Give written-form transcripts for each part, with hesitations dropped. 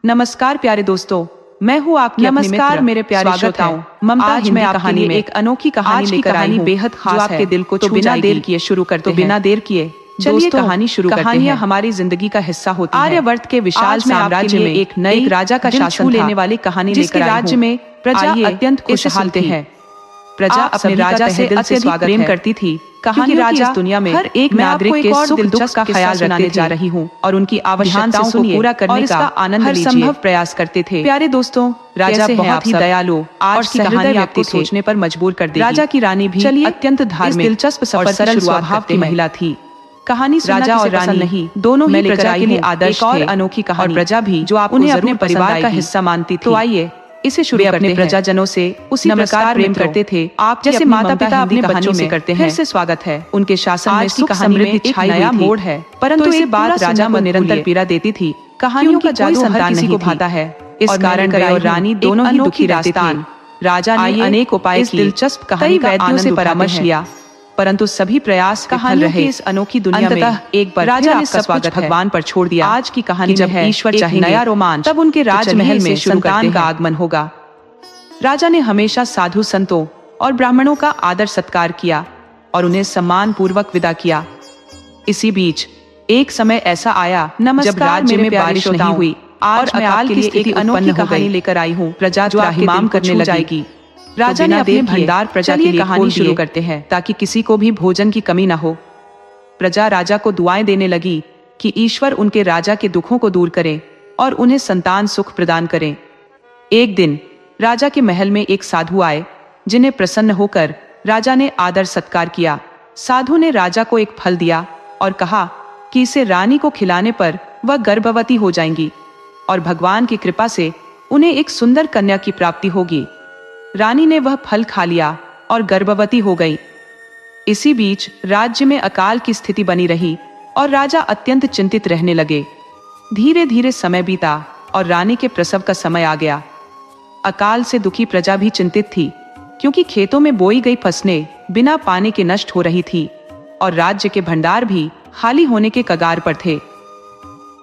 नमस्कार प्यारे दोस्तों, मैं हूँ आपकी अपनी मित्र। नमस्कार मेरे प्यारे श्रोताओं, ममता आज मैं आपके कहानी लिए में एक अनोखी कहानी लेकर आई हूँ, बेहद खास जो आपके है। दिल को तो छू बिना जाएगी। देर किए शुरू करते हैं। बिना देर किए चलिए दोस्तों, कहानी शुरू करते हैं। कहानियां हमारी जिंदगी का हिस्सा होती हैं। आर्यवर्त के विशाल आज मैं आपके साम्राज्य लिए में एक नई राजा का दिल शासन छू था, लेने वाली कहानी जिसके लेकर आई राज्य हूँ। में प्रजा आइए, अत्यंत इसे खुशहाल सुनते थी। हैं। प्रजा आप अपने सभी का राजा तहे से दिल से अत्यधिक स्वागत प्रेम है। करती थी, कहानियों क्योंकि की राजा इस दुनिया में हर एक मैं नागरिक आपको के एक और सुख दुख दिलचस्प का किस्सा ख्याल सुनाने रखते जा थे रही हूँ और उनकी आवश्यकताओं को सुनिए पूरा करने और इसका का आनंद हर लीजिए। संभव प्रयास करते थे। प्यारे दोस्तों, राजा कैसे हैं बहुत आप ही सब? दयालु आज और की कहानी सहृदय आपको व्यक्ति थे। सोचने पर मजबूर कर देगी। राजा की रानी भी चलिए, अत्यंत इस धार्मिक दिलचस्प सफर और की सरल शुरुआत स्वभाव करते की हैं। महिला थी। कहानी सुनना राजा और किसे पसंद रानी नहीं, दोनों मैं ही लेकर प्रजा आई के लिए हूँ आदर्श एक और थे अनोखी कहानी और प्रजा भी जो आपको उन्हें जरूर अपने पसंद परिवार का आएगी। हिस्सा मानती थी। तो आइए इसे शुरू वे करते अपने हैं। प्रजाजनों से उसी नमस्कार प्रकार प्रेम मित्रों, करते थे आपकी जैसे अपनी माता ममता पिता हिंदी अपने कहानियों बच्चों से में करते फिर हैं। से स्वागत है। उनके शासन में आज की सुख कहानी में समृद्धि एक छाई नया हुई थी, मोड़ है, परंतु तो एक एक बात पूरा राजा सुनना को मत निरंतर भूलिए। पीड़ा देती थी। कहानियों क्योंकि का कोई जादू हर संतान किसी नहीं को थी। भाता है। इस और कारण मैं वे लेकर और आई हूँ रानी एक दोनों ही अनोखी दुखी रहते थे। दास्तान। राजा ने आइए, अनेक उपाय इस किए, दिलचस्प कई कहानी का वैद्यों से आनंद परामर्श उठाते हैं। लिया, परंतु सभी प्रयास विफल कहानियों रहे। की इस अनोखी दुनिया में अंततः एक बार राजा फिर ने आपका सब कुछ स्वागत है। भगवान पर छोड़ दिया। आज की कहानी कि जब में है ईश्वर एक चाहेंगे नया रोमांच, तब उनके तो राजमहल चलिए में इसे शुरू संतान करते का हैं। आगमन होगा। राजा ने हमेशा साधु संतों और ब्राह्मणों का आदर सत्कार किया और उन्हें सम्मान पूर्वक विदा किया। इसी बीच एक समय ऐसा आया जब राज्य में बारिश नहीं हुई और अकाल की स्थिति उत्पन्न हो गई। लेकर आई हूँ प्रजा जो आपके त्राहिमाम दिल को करने छू लगी। जाएगी। राजा ने अपने भंडार प्रजा के लिए कहानी खोल शुरू दिए करते हैं ताकि किसी को भी भोजन की कमी न हो। प्रजा राजा को दुआएं देने लगी कि ईश्वर उनके राजा के दुखों को दूर करे और उन्हें संतान सुख प्रदान करें। एक दिन राजा के महल में एक साधु आए, जिन्हें प्रसन्न होकर राजा ने आदर सत्कार किया। साधु ने राजा को एक फल दिया और कहा कि इसे रानी को खिलाने पर वह गर्भवती हो जाएंगी और भगवान की कृपा से उन्हें एक सुंदर कन्या की प्राप्ति होगी। रानी ने वह फल खा लिया और गर्भवती हो गई। इसी बीच राज्य में अकाल की स्थिति बनी रही और राजा अत्यंत चिंतित रहने लगे। धीरे धीरे समय बीता और रानी के प्रसव का समय आ गया। अकाल से दुखी प्रजा भी चिंतित थी, क्योंकि खेतों में बोई गई फसलें बिना पानी के नष्ट हो रही थी और राज्य के भंडार भी खाली होने के कगार पर थे।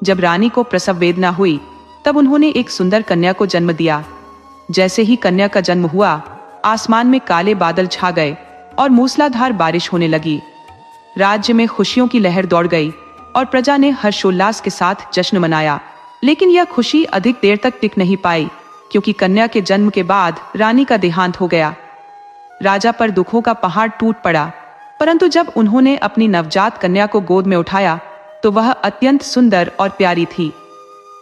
जब रानी को प्रसव वेदना हुई, तब उन्होंने एक सुंदर कन्या को जन्म दिया। जैसे ही कन्या का जन्म हुआ, आसमान में काले बादल छा गए और मूसलाधार बारिश होने लगी। राज्य में खुशियों की लहर दौड़ गई और प्रजा ने हर्षोल्लास के साथ जश्न मनाया। लेकिन यह खुशी अधिक देर तक टिक नहीं पाई, क्योंकि कन्या के जन्म के बाद रानी का देहांत हो गया। राजा पर दुखों का पहाड़ टूट पड़ा, परंतु जब उन्होंने अपनी नवजात कन्या को गोद में उठाया तो वह अत्यंत सुंदर और प्यारी थी।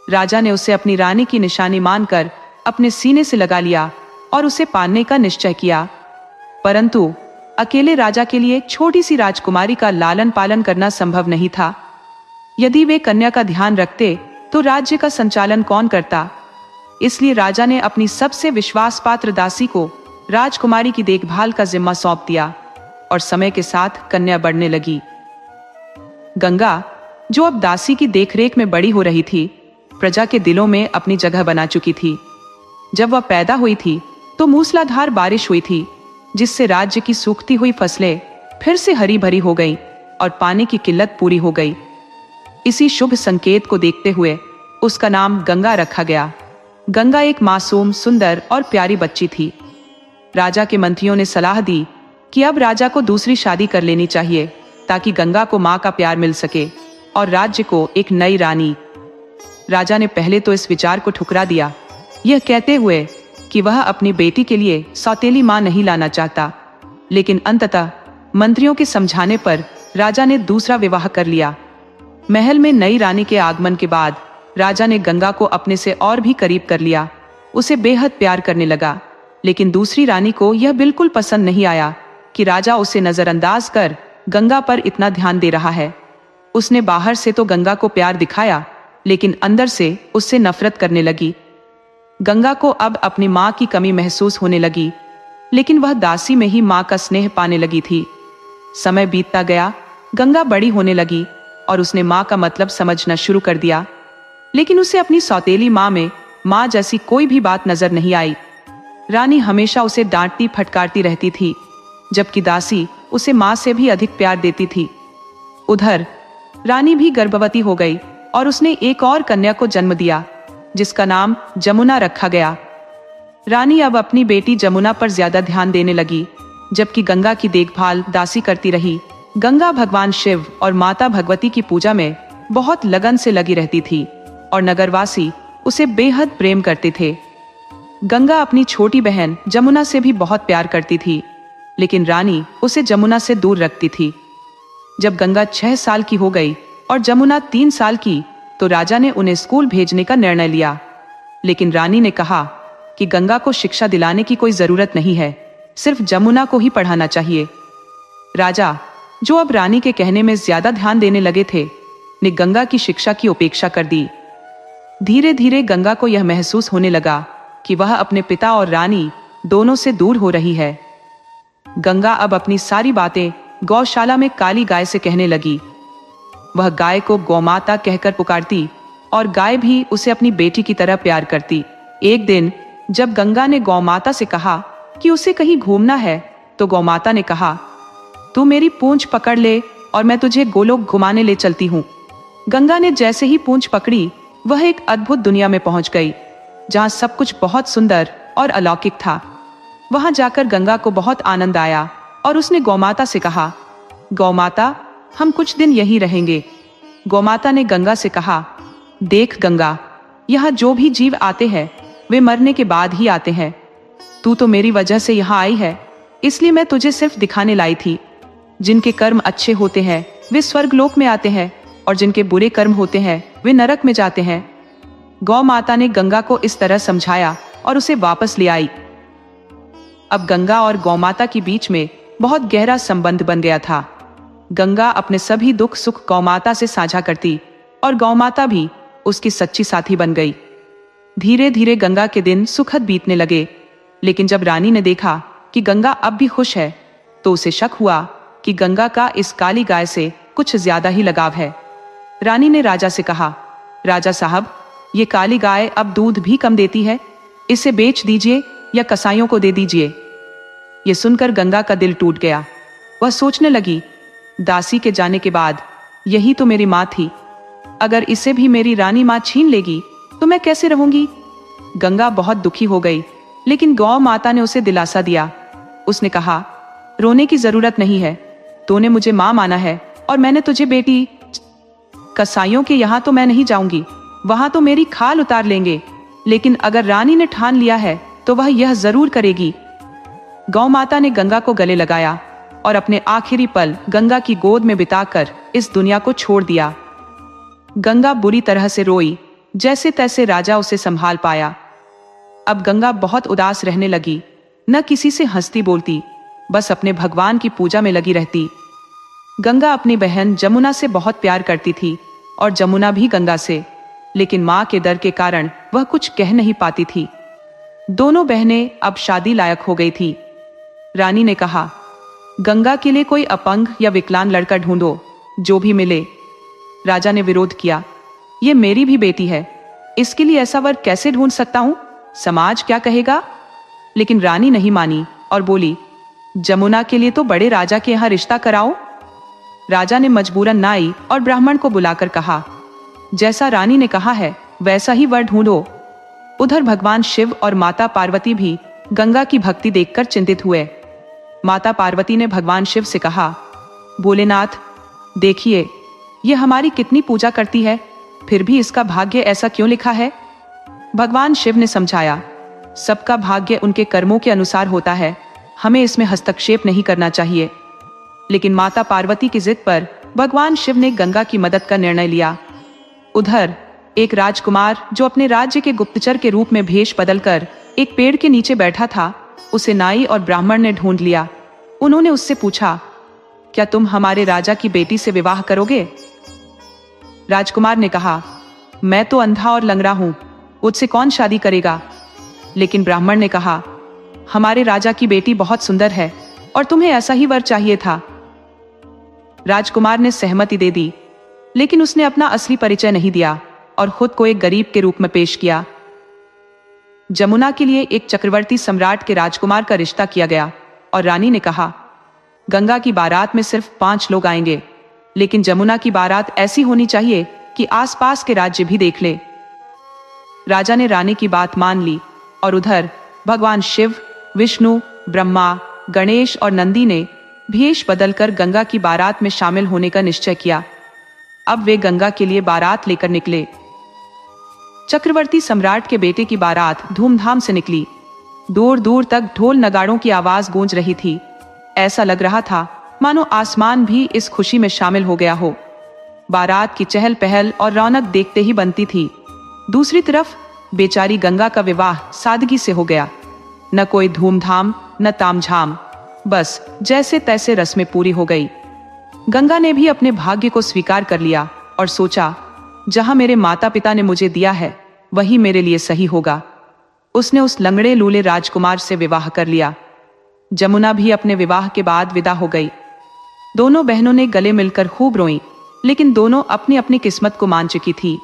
राजा ने उसे अपनी रानी की निशानी मानकर अपने सीने से लगा लिया और उसे पालने का निश्चय किया। परंतु अकेले राजा के लिए छोटी सी राजकुमारी का लालन पालन करना संभव नहीं था। यदि वे कन्या का ध्यान रखते तो राज्य का संचालन कौन करता? इसलिए राजा ने अपनी सबसे विश्वासपात्र दासी को राजकुमारी की देखभाल का जिम्मा सौंप दिया और समय के साथ कन्या बढ़ने लगी। गंगा, जो अब दासी की देखरेख में बड़ी हो रही थी, प्रजा के दिलों में अपनी जगह बना चुकी थी। जब वह पैदा हुई थी तो मूसलाधार बारिश हुई थी, जिससे राज्य की सूखती हुई फसलें फिर से हरी भरी हो गईं और पानी की किल्लत पूरी हो गई। इसी शुभ संकेत को देखते हुए उसका नाम गंगा रखा गया। गंगा एक मासूम, सुंदर और प्यारी बच्ची थी। राजा के मंत्रियों ने सलाह दी कि अब राजा को दूसरी शादी कर लेनी चाहिए, ताकि गंगा को मां का प्यार मिल सके और राज्य को एक नई रानी। राजा ने पहले तो इस विचार को ठुकरा दिया, यह कहते हुए कि वह अपनी बेटी के लिए सौतेली मां नहीं लाना चाहता। लेकिन अंततः मंत्रियों के समझाने पर राजा ने दूसरा विवाह कर लिया। महल में नई रानी के आगमन के बाद राजा ने गंगा को अपने से और भी करीब कर लिया। उसे बेहद प्यार करने लगा। लेकिन दूसरी रानी को यह बिल्कुल पसंद नहीं आया कि राजा उसे नजरअंदाज कर गंगा पर इतना ध्यान दे रहा है। उसने बाहर से तो गंगा को प्यार दिखाया, लेकिन अंदर से उससे नफरत करने लगी। गंगा को अब अपनी मां की कमी महसूस होने लगी, लेकिन वह दासी में ही मां का स्नेह पाने लगी थी। समय बीतता गया, गंगा बड़ी होने लगी और उसने मां का मतलब समझना शुरू कर दिया। लेकिन उसे अपनी सौतेली मां में मां जैसी कोई भी बात नजर नहीं आई। रानी हमेशा उसे डांटती फटकारती रहती थी, जबकि दासी उसे मां से भी अधिक प्यार देती थी। उधर रानी भी गर्भवती हो गई और उसने एक और कन्या को जन्म दिया, जिसका नाम जमुना रखा गया। रानी अब अपनी बेटी जमुना पर ज्यादा ध्यान देने लगी, जबकि गंगा की देखभाल दासी करती रही। गंगा भगवान शिव और माता भगवती की पूजा में बहुत लगन से लगी रहती थी और नगरवासी उसे बेहद प्रेम करते थे। गंगा अपनी छोटी बहन जमुना से भी बहुत प्यार करती थी, लेकिन रानी उसे जमुना से दूर रखती थी। जब गंगा 6 साल की हो गई और जमुना 3 साल की, तो राजा ने उन्हें स्कूल भेजने का निर्णय लिया। लेकिन रानी ने कहा कि गंगा को शिक्षा दिलाने की कोई जरूरत नहीं है, सिर्फ जमुना को ही पढ़ाना चाहिए। राजा, जो अब रानी के कहने में ज्यादा ध्यान देने लगे थे, ने गंगा की शिक्षा की उपेक्षा कर दी। धीरे धीरे गंगा को यह महसूस होने लगा कि वह अपने पिता और रानी दोनों से दूर हो रही है। गंगा अब अपनी सारी बातें गौशाला में काली गाय से कहने लगी। वह गाय को गौमाता कहकर पुकारती और गाय भी उसे अपनी बेटी की तरह प्यार करती। एक दिन जब गंगा ने गौमाता से कहा कि उसे कहीं घूमना है, तो गौमाता ने कहा, तू मेरी पूंछ पकड़ ले और मैं तुझे गोलोक घुमाने ले चलती हूँ। गंगा ने जैसे ही पूंछ पकड़ी, वह एक अद्भुत दुनिया में पहुंच गई, जहां सब कुछ बहुत सुंदर और अलौकिक था। वहां जाकर गंगा को बहुत आनंद आया और उसने गौमाता से कहा, गौमाता, हम कुछ दिन यहीं रहेंगे। गौमाता ने गंगा से कहा, देख गंगा, यहाँ जो भी जीव आते हैं वे मरने के बाद ही आते हैं। तू तो मेरी वजह से यहाँ आई है, इसलिए मैं तुझे सिर्फ दिखाने लाई थी। जिनके कर्म अच्छे होते हैं वे स्वर्गलोक में आते हैं और जिनके बुरे कर्म होते हैं वे नरक में जाते हैं। गौ माता ने गंगा को इस तरह समझाया और उसे वापस ले आई। अब गंगा और गौ माता के बीच में बहुत गहरा संबंध बन गया था। गंगा अपने सभी दुख सुख गौ माता से साझा करती और गौ माता भी उसकी सच्ची साथी बन गई। धीरे धीरे गंगा के दिन सुखद बीतने लगे, लेकिन जब रानी ने देखा कि गंगा अब भी खुश है, तो उसे शक हुआ कि गंगा का इस काली गाय से कुछ ज्यादा ही लगाव है। रानी ने राजा से कहा, राजा साहब, ये काली गाय अब दूध भी कम देती है, इसे बेच दीजिए या कसाईयों को दे दीजिए। ये सुनकर गंगा का दिल टूट गया। वह सोचने लगी, दासी के जाने के बाद यही तो मेरी माँ थी, अगर इसे भी मेरी रानी माँ छीन लेगी तो मैं कैसे रहूंगी। गंगा बहुत दुखी हो गई, लेकिन गौ माता ने उसे दिलासा दिया। उसने कहा, रोने की जरूरत नहीं है, तूने मुझे माँ माना है और मैंने तुझे बेटी। कसाईयों के यहाँ तो मैं नहीं जाऊंगी, वहां तो मेरी खाल उतार लेंगे, लेकिन अगर रानी ने ठान लिया है तो वह यह जरूर करेगी। गौ माता ने गंगा को गले लगाया और अपने आखिरी पल गंगा की गोद में बिताकर इस दुनिया को छोड़ दिया। गंगा बुरी तरह से रोई, जैसे तैसे राजा उसे संभाल पाया। अब गंगा बहुत उदास रहने लगी, न किसी से हंसती बोलती, बस अपने भगवान की पूजा में लगी रहती। गंगा अपनी बहन जमुना से बहुत प्यार करती थी और जमुना भी गंगा से, लेकिन माँ के डर के कारण वह कुछ कह नहीं पाती थी। दोनों बहनें अब शादी लायक हो गई थी। रानी ने कहा, गंगा के लिए कोई अपंग या विकलांग लड़का ढूंढो, जो भी मिले। राजा ने विरोध किया, ये मेरी भी बेटी है, इसके लिए ऐसा वर कैसे ढूंढ सकता हूं, समाज क्या कहेगा। लेकिन रानी नहीं मानी और बोली, जमुना के लिए तो बड़े राजा के यहाँ रिश्ता कराओ। राजा ने मजबूरन नाई और ब्राह्मण को बुलाकर कहा, जैसा रानी ने कहा है वैसा ही वर ढूंढो। उधर भगवान शिव और माता पार्वती भी गंगा की भक्ति देखकर चिंतित हुए। माता पार्वती ने भगवान शिव से कहा, भोलेनाथ, देखिए ये हमारी कितनी पूजा करती है, फिर भी इसका भाग्य ऐसा क्यों लिखा है। भगवान शिव ने समझाया, सबका भाग्य उनके कर्मों के अनुसार होता है, हमें इसमें हस्तक्षेप नहीं करना चाहिए। लेकिन माता पार्वती की जिद पर भगवान शिव ने गंगा की मदद का निर्णय लिया। उधर एक राजकुमार जो अपने राज्य के गुप्तचर के रूप में भेष बदलकर एक पेड़ के नीचे बैठा था, उसे नाई और ब्राह्मण ने ढूंढ लिया। उन्होंने उससे पूछा, क्या तुम हमारे राजा की बेटी से विवाह करोगे। राजकुमार ने कहा, मैं तो अंधा और लंगड़ा हूं, मुझसे कौन शादी करेगा। लेकिन ब्राह्मण ने कहा, हमारे राजा की बेटी बहुत सुंदर है और तुम्हें ऐसा ही वर चाहिए था। राजकुमार ने सहमति दे दी, लेकिन उसने अपना असली परिचय नहीं दिया और खुद को एक गरीब के रूप में पेश किया। जमुना के लिए एक चक्रवर्ती सम्राट के राजकुमार का रिश्ता किया गया और रानी ने कहा, गंगा की बारात में सिर्फ 5 लोग आएंगे, लेकिन जमुना की बारात ऐसी होनी चाहिए कि आसपास के राज्य भी देख ले। राजा ने रानी की बात मान ली और उधर भगवान शिव, विष्णु, ब्रह्मा, गणेश और नंदी ने भेष बदलकर गंगा की बारात में शामिल होने का निश्चय किया। अब वे गंगा के लिए बारात लेकर निकले। चक्रवर्ती सम्राट के बेटे की बारात धूमधाम से निकली। दूर दूर तक ढोल नगाड़ों की आवाज गूंज रही थी। ऐसा लग रहा था मानो आसमान भी इस खुशी में शामिल हो गया हो। बारात की चहल पहल और रौनक देखते ही बनती थी। दूसरी तरफ बेचारी गंगा का विवाह सादगी से हो गया। न कोई धूमधाम न तामझाम, बस जैसे तैसे रस्में पूरी हो गई। गंगा ने भी अपने भाग्य को स्वीकार कर लिया और सोचा, जहां मेरे माता पिता ने मुझे दिया है वही मेरे लिए सही होगा। उसने उस लंगड़े लूले राजकुमार से विवाह कर लिया। जमुना भी अपने विवाह के बाद विदा हो गई। दोनों बहनों ने गले मिलकर खूब रोई, लेकिन दोनों अपनी अपनी किस्मत को मान चुकी थी।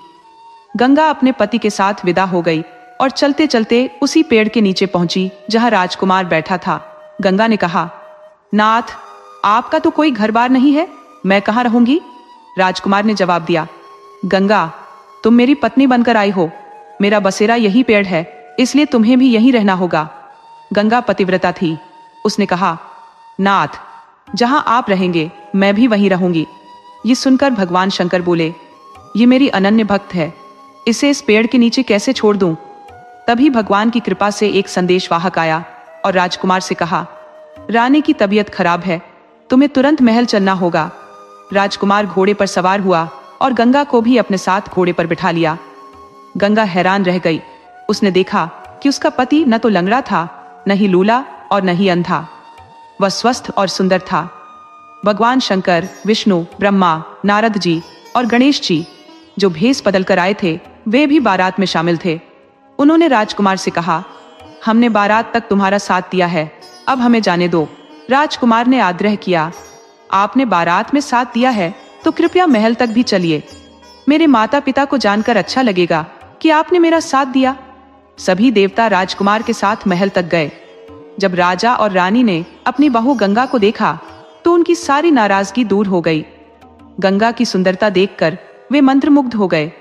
गंगा अपने पति के साथ विदा हो गई और चलते चलते उसी पेड़ के नीचे पहुंची जहां राजकुमार बैठा था। गंगा ने कहा, नाथ, आपका तो कोई घर बार नहीं है, मैं कहां रहूंगी? राजकुमार ने जवाब दिया, गंगा, तुम मेरी पत्नी बनकर आई हो, मेरा बसेरा यही पेड़ है, इसलिए तुम्हें भी यहीं रहना होगा। गंगा पतिव्रता थी। उसने कहा, नाथ, जहां आप रहेंगे मैं भी वहीं रहूंगी। ये सुनकर भगवान शंकर बोले, ये मेरी अनन्य भक्त है, इसे इस पेड़ के नीचे कैसे छोड़ दूं? तभी भगवान की कृपा से एक संदेशवाहक आया और राजकुमार से कहा, रानी की तबीयत खराब है, तुम्हें तुरंत महल चलना होगा। राजकुमार घोड़े पर सवार हुआ और गंगा को भी अपने साथ घोड़े पर बिठा लिया। गंगा हैरान रह गई। उसने देखा कि उसका पति न तो लंगड़ा था, न ही लूला और न ही अंधा। वह स्वस्थ और सुंदर था। भगवान शंकर, विष्णु, ब्रह्मा, नारद जी और गणेश जी जो भेष बदल कर आए थे, वे भी बारात में शामिल थे। उन्होंने राजकुमार से कहा, हमने बारात तक तुम्हारा साथ दिया है, अब हमें जाने दो। राजकुमार ने आग्रह किया, आपने बारात में साथ दिया है तो कृपया महल तक भी चलिए। मेरे माता पिता को जानकर अच्छा लगेगा कि आपने मेरा साथ दिया। सभी देवता राजकुमार के साथ महल तक गए। जब राजा और रानी ने अपनी बहू गंगा को देखा तो उनकी सारी नाराजगी दूर हो गई। गंगा की सुंदरता देखकर वे मंत्रमुग्ध हो गए।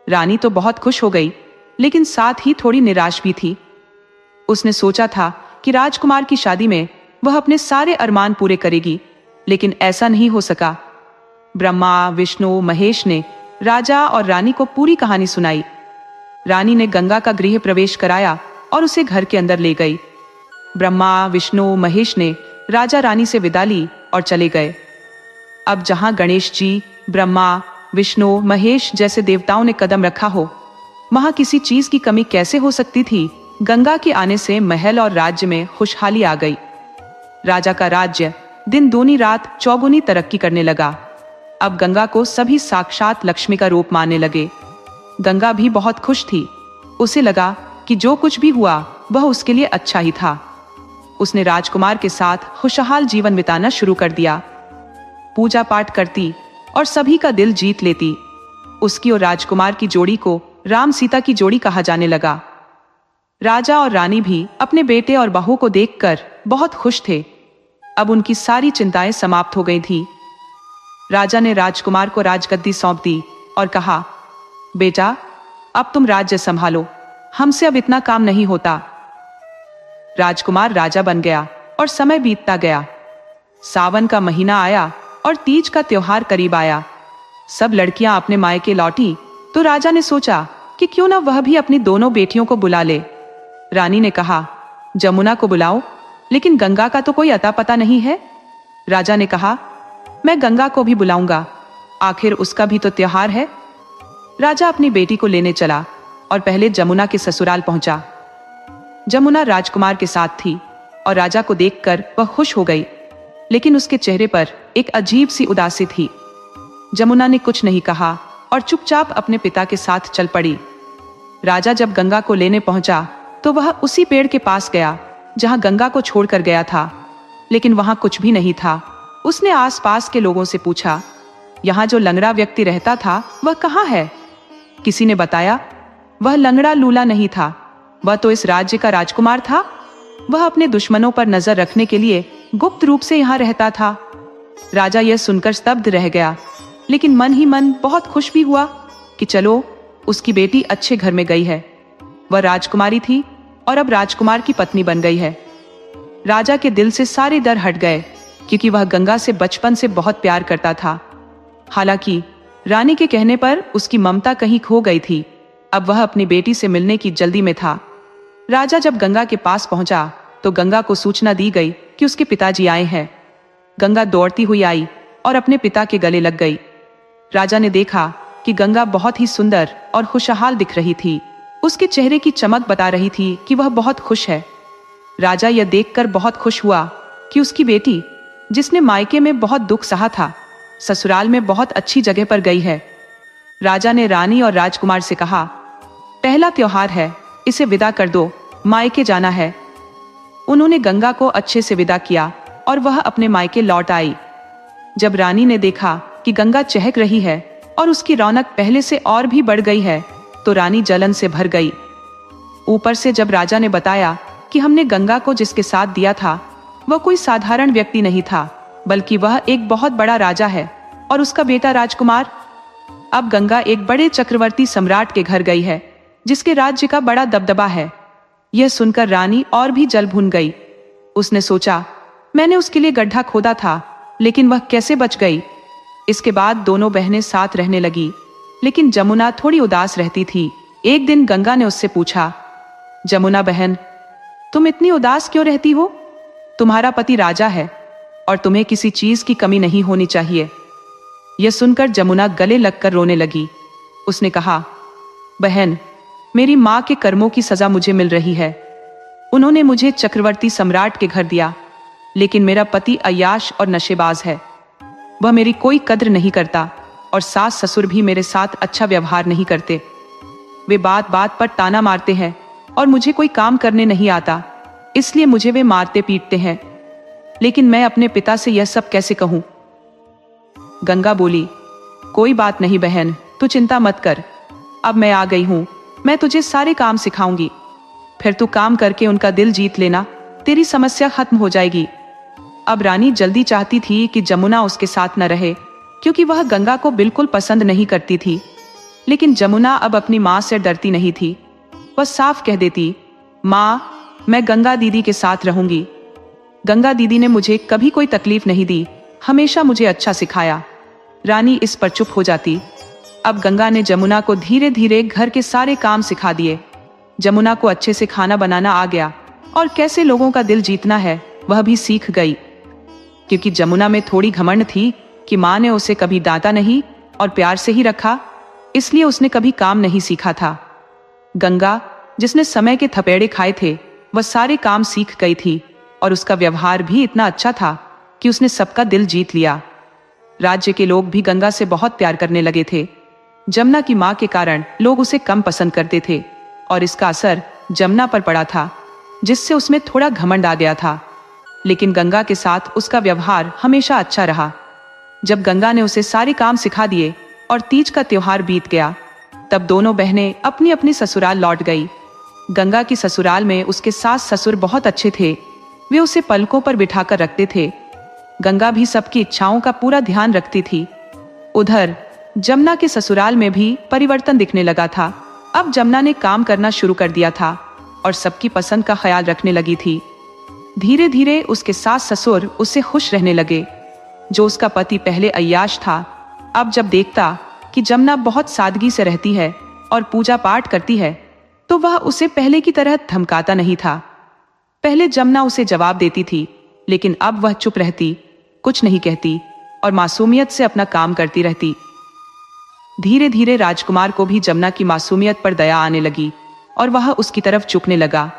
रानी तो बहुत खुश हो गई, लेकिन साथ ही थोड़ी निराश भी थी। उसने सोचा था कि राजकुमार की शादी में वह अपने सारे अरमान पूरे करेगी, लेकिन ऐसा नहीं हो सका। ब्रह्मा, विष्णु, महेश ने राजा और रानी को पूरी कहानी सुनाई। रानी ने गंगा का गृह प्रवेश कराया और उसे घर के अंदर ले गई। ब्रह्मा, विष्णु, महेश ने राजा रानी से विदा ली और चले गए। अब जहां गणेश जी, ब्रह्मा, विष्णु, महेश जैसे देवताओं ने कदम रखा हो, वहां किसी चीज की कमी कैसे हो सकती थी? गंगा के आने से महल और राज्य में खुशहाली आ गई। राजा का राज्य दिन दूनी रात चौगुनी तरक्की करने लगा। अब गंगा को सभी साक्षात लक्ष्मी का रूप मानने लगे। गंगा भी बहुत खुश थी। उसे लगा कि जो कुछ भी हुआ वह उसके लिए अच्छा ही था। उसने राजकुमार के साथ खुशहाल जीवन बिताना शुरू कर दिया। पूजा पाठ करती और सभी का दिल जीत लेती। उसकी और राजकुमार की जोड़ी को राम सीता की जोड़ी कहा जाने लगा। राजा और रानी भी अपने बेटे और बहू को देखकर बहुत खुश थे। अब उनकी सारी चिंताएं समाप्त हो गई थी। राजा ने राजकुमार को राजगद्दी सौंप दी और कहा, बेटा, अब तुम राज्य संभालो, हमसे अब इतना काम नहीं होता। राजकुमार राजा बन गया और समय बीतता गया। सावन का महीना आया और तीज का त्योहार करीब आया। सब लड़कियां अपने मायके लौटी तो राजा ने सोचा कि क्यों ना वह भी अपनी दोनों बेटियों को बुला ले। रानी ने कहा, जमुना को बुलाओ, लेकिन गंगा का तो कोई अता पता नहीं है। राजा ने कहा, मैं गंगा को भी बुलाऊंगा, आखिर उसका भी तो त्योहार है। राजा अपनी बेटी को लेने चला और पहले जमुना के ससुराल पहुंचा। जमुना राजकुमार के साथ थी और राजा को देखकर वह खुश हो गई, लेकिन उसके चेहरे पर एक अजीब सी उदासी थी। जमुना ने कुछ नहीं कहा और चुपचाप अपने पिता के साथ चल पड़ी। राजा जब गंगा को लेने पहुंचा तो वह उसी पेड़ के पास गया जहां गंगा को छोड़कर गया था, लेकिन वहां कुछ भी नहीं था। उसने आसपास के लोगों से पूछा, यहाँ जो लंगड़ा व्यक्ति रहता था वह कहाँ है? किसी ने बताया, वह लंगड़ा लूला नहीं था, वह तो इस राज्य का राजकुमार था। वह अपने दुश्मनों पर नजर रखने के लिए गुप्त रूप से यहाँ रहता था। राजा यह सुनकर स्तब्ध रह गया, लेकिन मन ही मन बहुत खुश भी हुआ कि चलो, उसकी बेटी अच्छे घर में गई है। वह राजकुमारी थी और अब राजकुमार की पत्नी बन गई है। राजा के दिल से सारे डर हट गए, क्योंकि वह गंगा से बचपन से बहुत प्यार करता था। हालांकि रानी के कहने पर उसकी ममता कहीं खो गई थी। अब वह अपनी बेटी से मिलने की जल्दी में था। राजा जब गंगा के पास पहुंचा तो गंगा को सूचना दी गई कि उसके पिताजी आए हैं। गंगा दौड़ती हुई आई और अपने पिता के गले लग गई। राजा ने देखा कि गंगा बहुत ही सुंदर और खुशहाल दिख रही थी। उसके चेहरे की चमक बता रही थी कि वह बहुत खुश है। राजा यह देखकर बहुत खुश हुआ कि उसकी बेटी, जिसने मायके में बहुत दुख सहा था, ससुराल में बहुत अच्छी जगह पर गई है। राजा ने रानी और राजकुमार से कहा, पहला त्योहार है, इसे विदा कर दो, मायके जाना है। उन्होंने गंगा को अच्छे से विदा किया और वह अपने मायके लौट आई। जब रानी ने देखा कि गंगा चहक रही है और उसकी रौनक पहले से और भी बढ़ गई है, तो रानी जलन से भर गई। ऊपर से जब राजा ने बताया कि हमने गंगा को जिसके साथ दिया था वह कोई साधारण व्यक्ति नहीं था, बल्कि वह एक बहुत बड़ा राजा है और उसका बेटा राजकुमार। अब गंगा एक बड़े चक्रवर्ती सम्राट के घर गई है, जिसके राज्य का बड़ा दबदबा है। यह सुनकर रानी और भी जल भुन गई। उसने सोचा, मैंने उसके लिए गड्ढा खोदा था, लेकिन वह कैसे बच गई। इसके बाद दोनों बहनें साथ रहने लगी, लेकिन जमुना थोड़ी उदास रहती थी। एक दिन गंगा ने उससे पूछा, जमुना बहन, तुम इतनी उदास क्यों रहती हो? तुम्हारा पति राजा है और तुम्हें किसी चीज की कमी नहीं होनी चाहिए। यह सुनकर जमुना गले लगकर रोने लगी। उसने कहा, बहन, मेरी माँ के कर्मों की सजा मुझे मिल रही है। उन्होंने मुझे चक्रवर्ती सम्राट के घर दिया, लेकिन मेरा पति अय्याश और नशेबाज है। वह मेरी कोई कद्र नहीं करता और सास ससुर भी मेरे साथ अच्छा व्यवहार नहीं करते। वे बात बात पर ताना मारते हैं और मुझे कोई काम करने नहीं आता, इसलिए मुझे वे मारते पीटते हैं। लेकिन मैं अपने पिता से यह सब कैसे कहूं? गंगा बोली, कोई बात नहीं बहन, तू चिंता मत कर। अब मैं आ गई हूं, मैं तुझे सारे काम सिखाऊंगी। फिर तू काम करके उनका दिल जीत लेना, तेरी समस्या खत्म हो जाएगी। अब रानी जल्दी चाहती थी कि जमुना उसके साथ न रहे, क्योंकि वह गंगा को बिल्कुल पसंद नहीं करती थी। लेकिन जमुना अब अपनी माँ से डरती नहीं थी। वह साफ कह देती, माँ, मैं गंगा दीदी के साथ रहूंगी। गंगा दीदी ने मुझे कभी कोई तकलीफ नहीं दी, हमेशा मुझे अच्छा सिखाया। रानी इस पर चुप हो जाती। अब गंगा ने जमुना को धीरे धीरे घर के सारे काम सिखा दिए। जमुना को अच्छे से खाना बनाना आ गया और कैसे लोगों का दिल जीतना है वह भी सीख गई। क्योंकि जमुना में थोड़ी घमंड थी कि माँ ने उसे कभी डांटा नहीं और प्यार से ही रखा, इसलिए उसने कभी काम नहीं सीखा था। गंगा, जिसने समय के थपेड़े खाए थे, वह सारे काम सीख गई थी और उसका व्यवहार भी इतना अच्छा था कि उसने सबका दिल जीत लिया। राज्य के लोग भी गंगा से बहुत प्यार करने लगे थे। जमुना की माँ के कारण लोग उसे कम पसंद करते थे और इसका असर जमुना पर पड़ा था, जिससे उसमें थोड़ा घमंड आ गया था। लेकिन गंगा के साथ उसका व्यवहार हमेशा अच्छा रहा। जब गंगा ने उसे सारे काम सिखा दिए और तीज का त्योहार बीत गया, तब दोनों बहनें अपनी अपनी ससुराल लौट गई। गंगा की ससुराल में उसके सास ससुर बहुत अच्छे थे। वे उसे पलकों पर बिठाकर रखते थे। गंगा भी सबकी इच्छाओं का पूरा ध्यान रखती थी। उधर जमुना के ससुराल में भी परिवर्तन दिखने लगा था। अब जमुना ने काम करना शुरू कर दिया था और सबकी पसंद का ख्याल रखने लगी थी। धीरे धीरे उसके सास ससुर उससे खुश रहने लगे। जो उसका पति पहले अय्याश था, अब जब देखता कि जमुना बहुत सादगी से रहती है और पूजा पाठ करती है, तो वह उसे पहले की तरह धमकाता नहीं था। पहले जमुना उसे जवाब देती थी, लेकिन अब वह चुप रहती, कुछ नहीं कहती और मासूमियत से अपना काम करती रहती। धीरे धीरे राजकुमार को भी जमुना की मासूमियत पर दया आने लगी और वह उसकी तरफ झुकने लगा।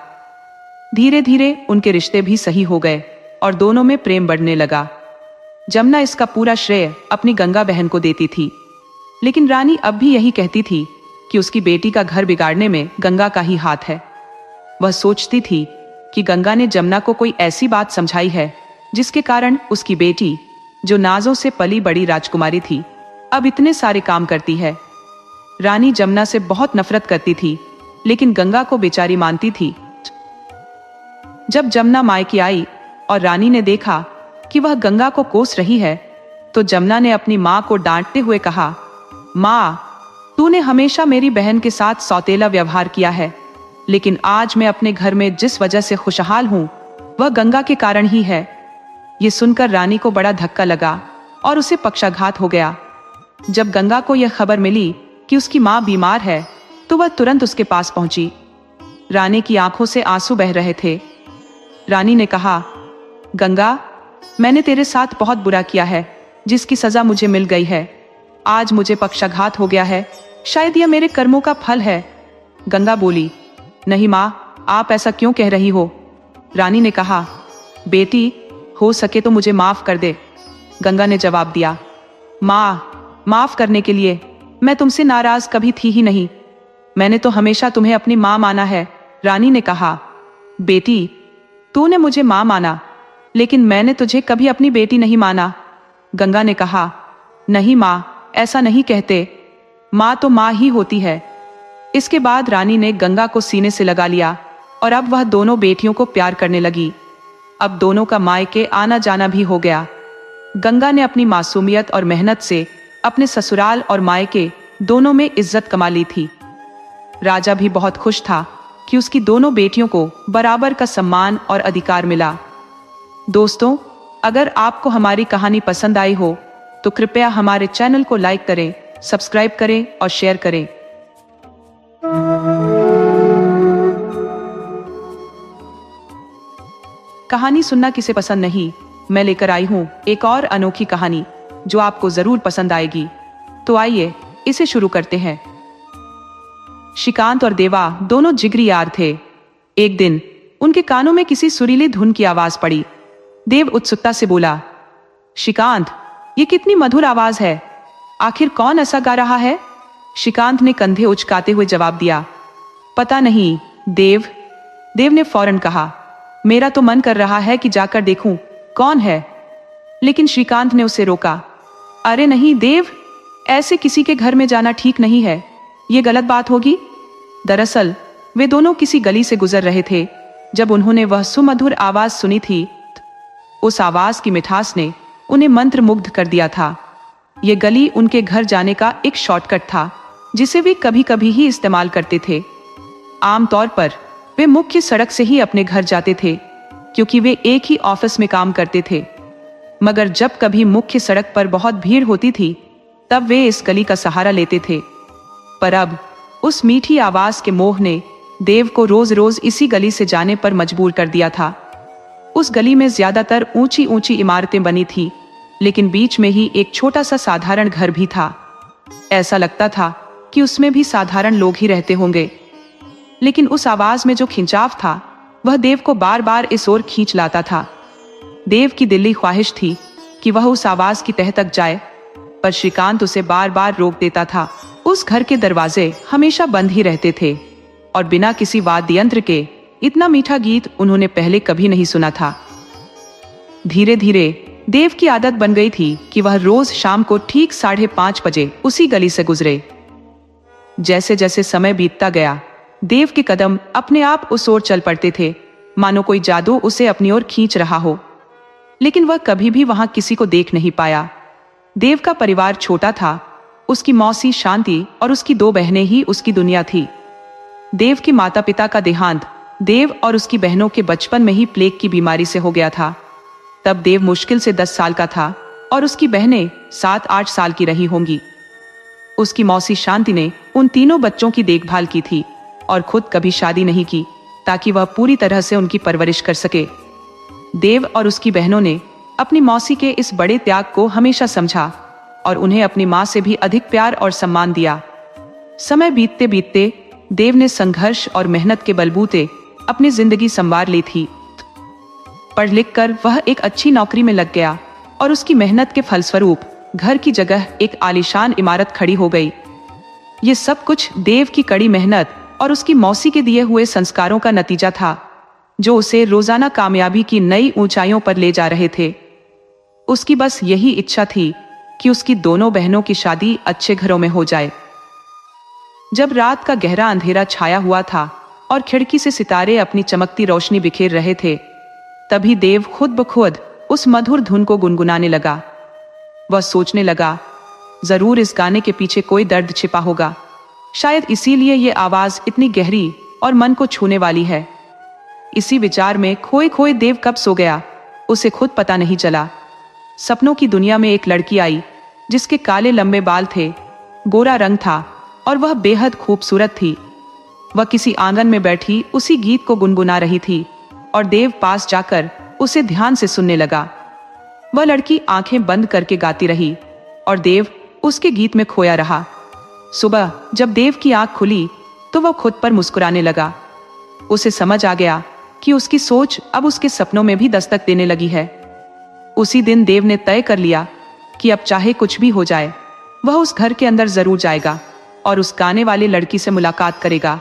धीरे धीरे उनके रिश्ते भी सही हो गए और दोनों में प्रेम बढ़ने लगा। जमुना इसका पूरा श्रेय अपनी गंगा बहन को देती थी, लेकिन रानी अब भी यही कहती थी कि उसकी बेटी का घर बिगाड़ने में गंगा का ही हाथ है। वह सोचती थी कि गंगा ने जमुना को कोई ऐसी बात समझाई है जिसके कारण उसकी बेटी, जो नाजों से पली बड़ी राजकुमारी थी, अब इतने सारे काम करती है। रानी जमुना से बहुत नफरत करती थी, लेकिन गंगा को बेचारी मानती थी। जब जमुना मायके आई और रानी ने देखा कि वह गंगा को कोस रही है, तो जमुना ने अपनी माँ को डांटते हुए कहा, माँ, तूने हमेशा मेरी बहन के साथ सौतेला व्यवहार किया है, लेकिन आज मैं अपने घर में जिस वजह से खुशहाल हूँ वह गंगा के कारण ही है। ये सुनकर रानी को बड़ा धक्का लगा और उसे पक्षाघात हो गया। जब गंगा को यह खबर मिली कि उसकी माँ बीमार है तो वह तुरंत उसके पास पहुंची। रानी की आंखों से आंसू बह रहे थे। रानी ने कहा, गंगा, मैंने तेरे साथ बहुत बुरा किया है, जिसकी सजा मुझे मिल गई है। आज मुझे पक्षाघात हो गया है, शायद यह मेरे कर्मों का फल है। गंगा बोली, नहीं माँ, आप ऐसा क्यों कह रही हो? रानी ने कहा, बेटी, हो सके तो मुझे माफ कर दे। गंगा ने जवाब दिया, माँ, माफ करने के लिए मैं तुमसे नाराज कभी थी ही नहीं। मैंने तो हमेशा तुम्हें अपनी माँ माना है। रानी ने कहा, बेटी, तूने मुझे माँ माना, लेकिन मैंने तुझे कभी अपनी बेटी नहीं माना। गंगा ने कहा, नहीं माँ, ऐसा नहीं कहते, माँ तो माँ ही होती है। इसके बाद रानी ने गंगा को सीने से लगा लिया और अब वह दोनों बेटियों को प्यार करने लगी। अब दोनों का मायके आना जाना भी हो गया। गंगा ने अपनी मासूमियत और मेहनत से अपने ससुराल और मायके दोनों में इज्जत कमा ली थी। राजा भी बहुत खुश था कि उसकी दोनों बेटियों को बराबर का सम्मान और अधिकार मिला। दोस्तों, अगर आपको हमारी कहानी पसंद आई हो तो कृपया हमारे चैनल को लाइक करें, सब्सक्राइब करें और शेयर करें। कहानी सुनना किसे पसंद नहीं? मैं लेकर आई हूँ एक और अनोखी कहानी जो आपको जरूर पसंद आएगी। तो आइए इसे शुरू करते हैं। श्रीकांत और देवा दोनों जिगरी यार थे। एक दिन उनके कानों में किसी सुरीली धुन की आवाज पड़ी। देव उत्सुकता से बोला, श्रीकांत, ये कितनी मधुर आवाज है, आखिर कौन ऐसा गा रहा है? श्रीकांत ने कंधे उचकाते हुए जवाब दिया, पता नहीं देव। देव ने फौरन कहा, मेरा तो मन कर रहा है कि जाकर देखूं कौन है। लेकिन श्रीकांत ने उसे रोका। अरे नहीं देव, ऐसे किसी के घर में जाना ठीक नहीं है, ये गलत बात होगी। दरअसल वे दोनों किसी गली से गुजर रहे थे जब उन्होंने वह सुमधुर आवाज सुनी थी। उस आवाज की मिठास ने उन्हें मंत्रमुग्ध कर दिया था। ये गली उनके घर जाने का एक शॉर्टकट था जिसे वे कभी कभी ही इस्तेमाल करते थे। आमतौर पर वे मुख्य सड़क से ही अपने घर जाते थे क्योंकि वे एक ही ऑफिस में काम करते थे। मगर जब कभी मुख्य सड़क पर बहुत भीड़ होती थी तब वे इस गली का सहारा लेते थे। पर अब उस मीठी आवाज के मोह ने देव को रोज रोज इसी गली से जाने पर मजबूर कर दिया था। उस गली में ज्यादातर ऊंची ऊंची इमारतें बनी थी, लेकिन बीच में ही एक छोटा सा साधारण घर भी था। ऐसा लगता था कि उसमें भी साधारण लोग ही रहते होंगे। लेकिन उस आवाज में जो खिंचाव था वह देव को बार बार इस ओर खींच लाता था। देव की दिली ख्वाहिश थी कि वह उस आवाज की तह तक जाए, पर श्रीकांत उसे बार बार रोक देता था। उस घर के दरवाजे हमेशा बंद ही रहते थे और बिना किसी वाद्य यंत्र के इतना मीठा गीत उन्होंने पहले कभी नहीं सुना था। धीरे धीरे देव की आदत बन गई थी कि वह रोज शाम को ठीक 5:30 बजे उसी गली से गुजरे। जैसे जैसे समय बीतता गया देव के कदम अपने आप उस ओर चल पड़ते थे, मानो कोई जादू उसे अपनी ओर खींच रहा हो। लेकिन वह कभी भी वहां किसी को देख नहीं पाया। देव का परिवार छोटा था, उसकी मौसी शांति और उसकी 2 बहनें ही उसकी दुनिया थी। देव के माता पिता का देहांत देव और उसकी बहनों के बचपन में ही प्लेग की बीमारी से हो गया था। तब देव मुश्किल से 10 साल का था और उसकी बहनें 7-8 साल की रही होंगी। उसकी मौसी शांति ने उन तीनों बच्चों की देखभाल की थी और खुद कभी शादी नहीं की ताकि वह पूरी तरह से उनकी परवरिश कर सके। देव और उसकी बहनों ने अपनी मौसी के इस बड़े त्याग को हमेशा समझा और उन्हें अपनी मां से भी अधिक प्यार और सम्मान दिया। समय बीतते बीतते देव ने संघर्ष और मेहनत के बलबूते अपनी जिंदगी संवार ली थी। पढ़ लिख कर वह एक अच्छी नौकरी में लग गया और उसकी मेहनत के फलस्वरूप घर की जगह एक आलीशान इमारत खड़ी हो गई। ये सब कुछ देव की कड़ी मेहनत और उसकी मौसी के दिए हुए संस्कारों का नतीजा था, जो उसे रोजाना कामयाबी की नई ऊंचाइयों पर ले जा रहे थे। उसकी बस यही इच्छा थी कि उसकी दोनों बहनों की शादी अच्छे घरों में हो जाए। जब रात का गहरा अंधेरा छाया हुआ था और खिड़की से सितारे अपनी चमकती रोशनी बिखेर रहे थे, तभी देव खुद ब खुद उस मधुर धुन को गुनगुनाने लगा। वह सोचने लगा, जरूर इस गाने के पीछे कोई दर्द छिपा होगा। शायद इसीलिए ये आवाज इतनी गहरी और मन को छूने वाली है। इसी विचार में खोए खोए देव कब सो गया उसे खुद पता नहीं चला। सपनों की दुनिया में एक लड़की आई जिसके काले लंबे बाल थे, गोरा रंग था और वह बेहद खूबसूरत थी। वह किसी आंगन में बैठी उसी गीत को गुनगुना रही थी और देव पास जाकर उसे ध्यान से सुनने लगा। वह लड़की आंखें बंद करके गाती रही और देव उसके गीत में खोया रहा। सुबह जब देव की आंख खुली तो वह खुद पर मुस्कुराने लगा। उसे समझ आ गया कि उसकी सोच अब उसके सपनों में भी दस्तक देने लगी है। उसी दिन देव ने तय कर लिया कि अब चाहे कुछ भी हो जाए वह उस घर के अंदर जरूर जाएगा और उस गाने वाली लड़की से मुलाकात करेगा।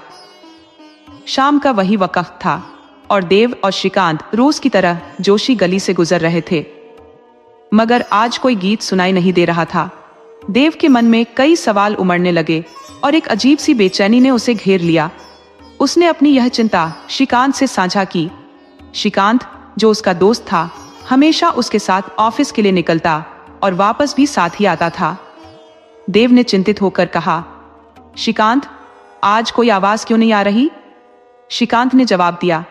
शाम का वही वक्त था और देव और श्रीकांत रोज की तरह जोशी गली से गुजर रहे थे, मगर आज कोई गीत सुनाई नहीं दे रहा था। देव के मन में कई सवाल उमड़ने लगे और एक अजीब सी बेचैनी ने उसे घेर लिया। उसने अपनी यह चिंता श्रीकांत से साझा की। श्रीकांत, जो उसका दोस्त था, हमेशा उसके साथ ऑफिस के लिए निकलता और वापस भी साथ ही आता था। देव ने चिंतित होकर कहा, श्रीकांत, आज कोई आवाज क्यों नहीं आ रही? श्रीकांत ने जवाब दिया,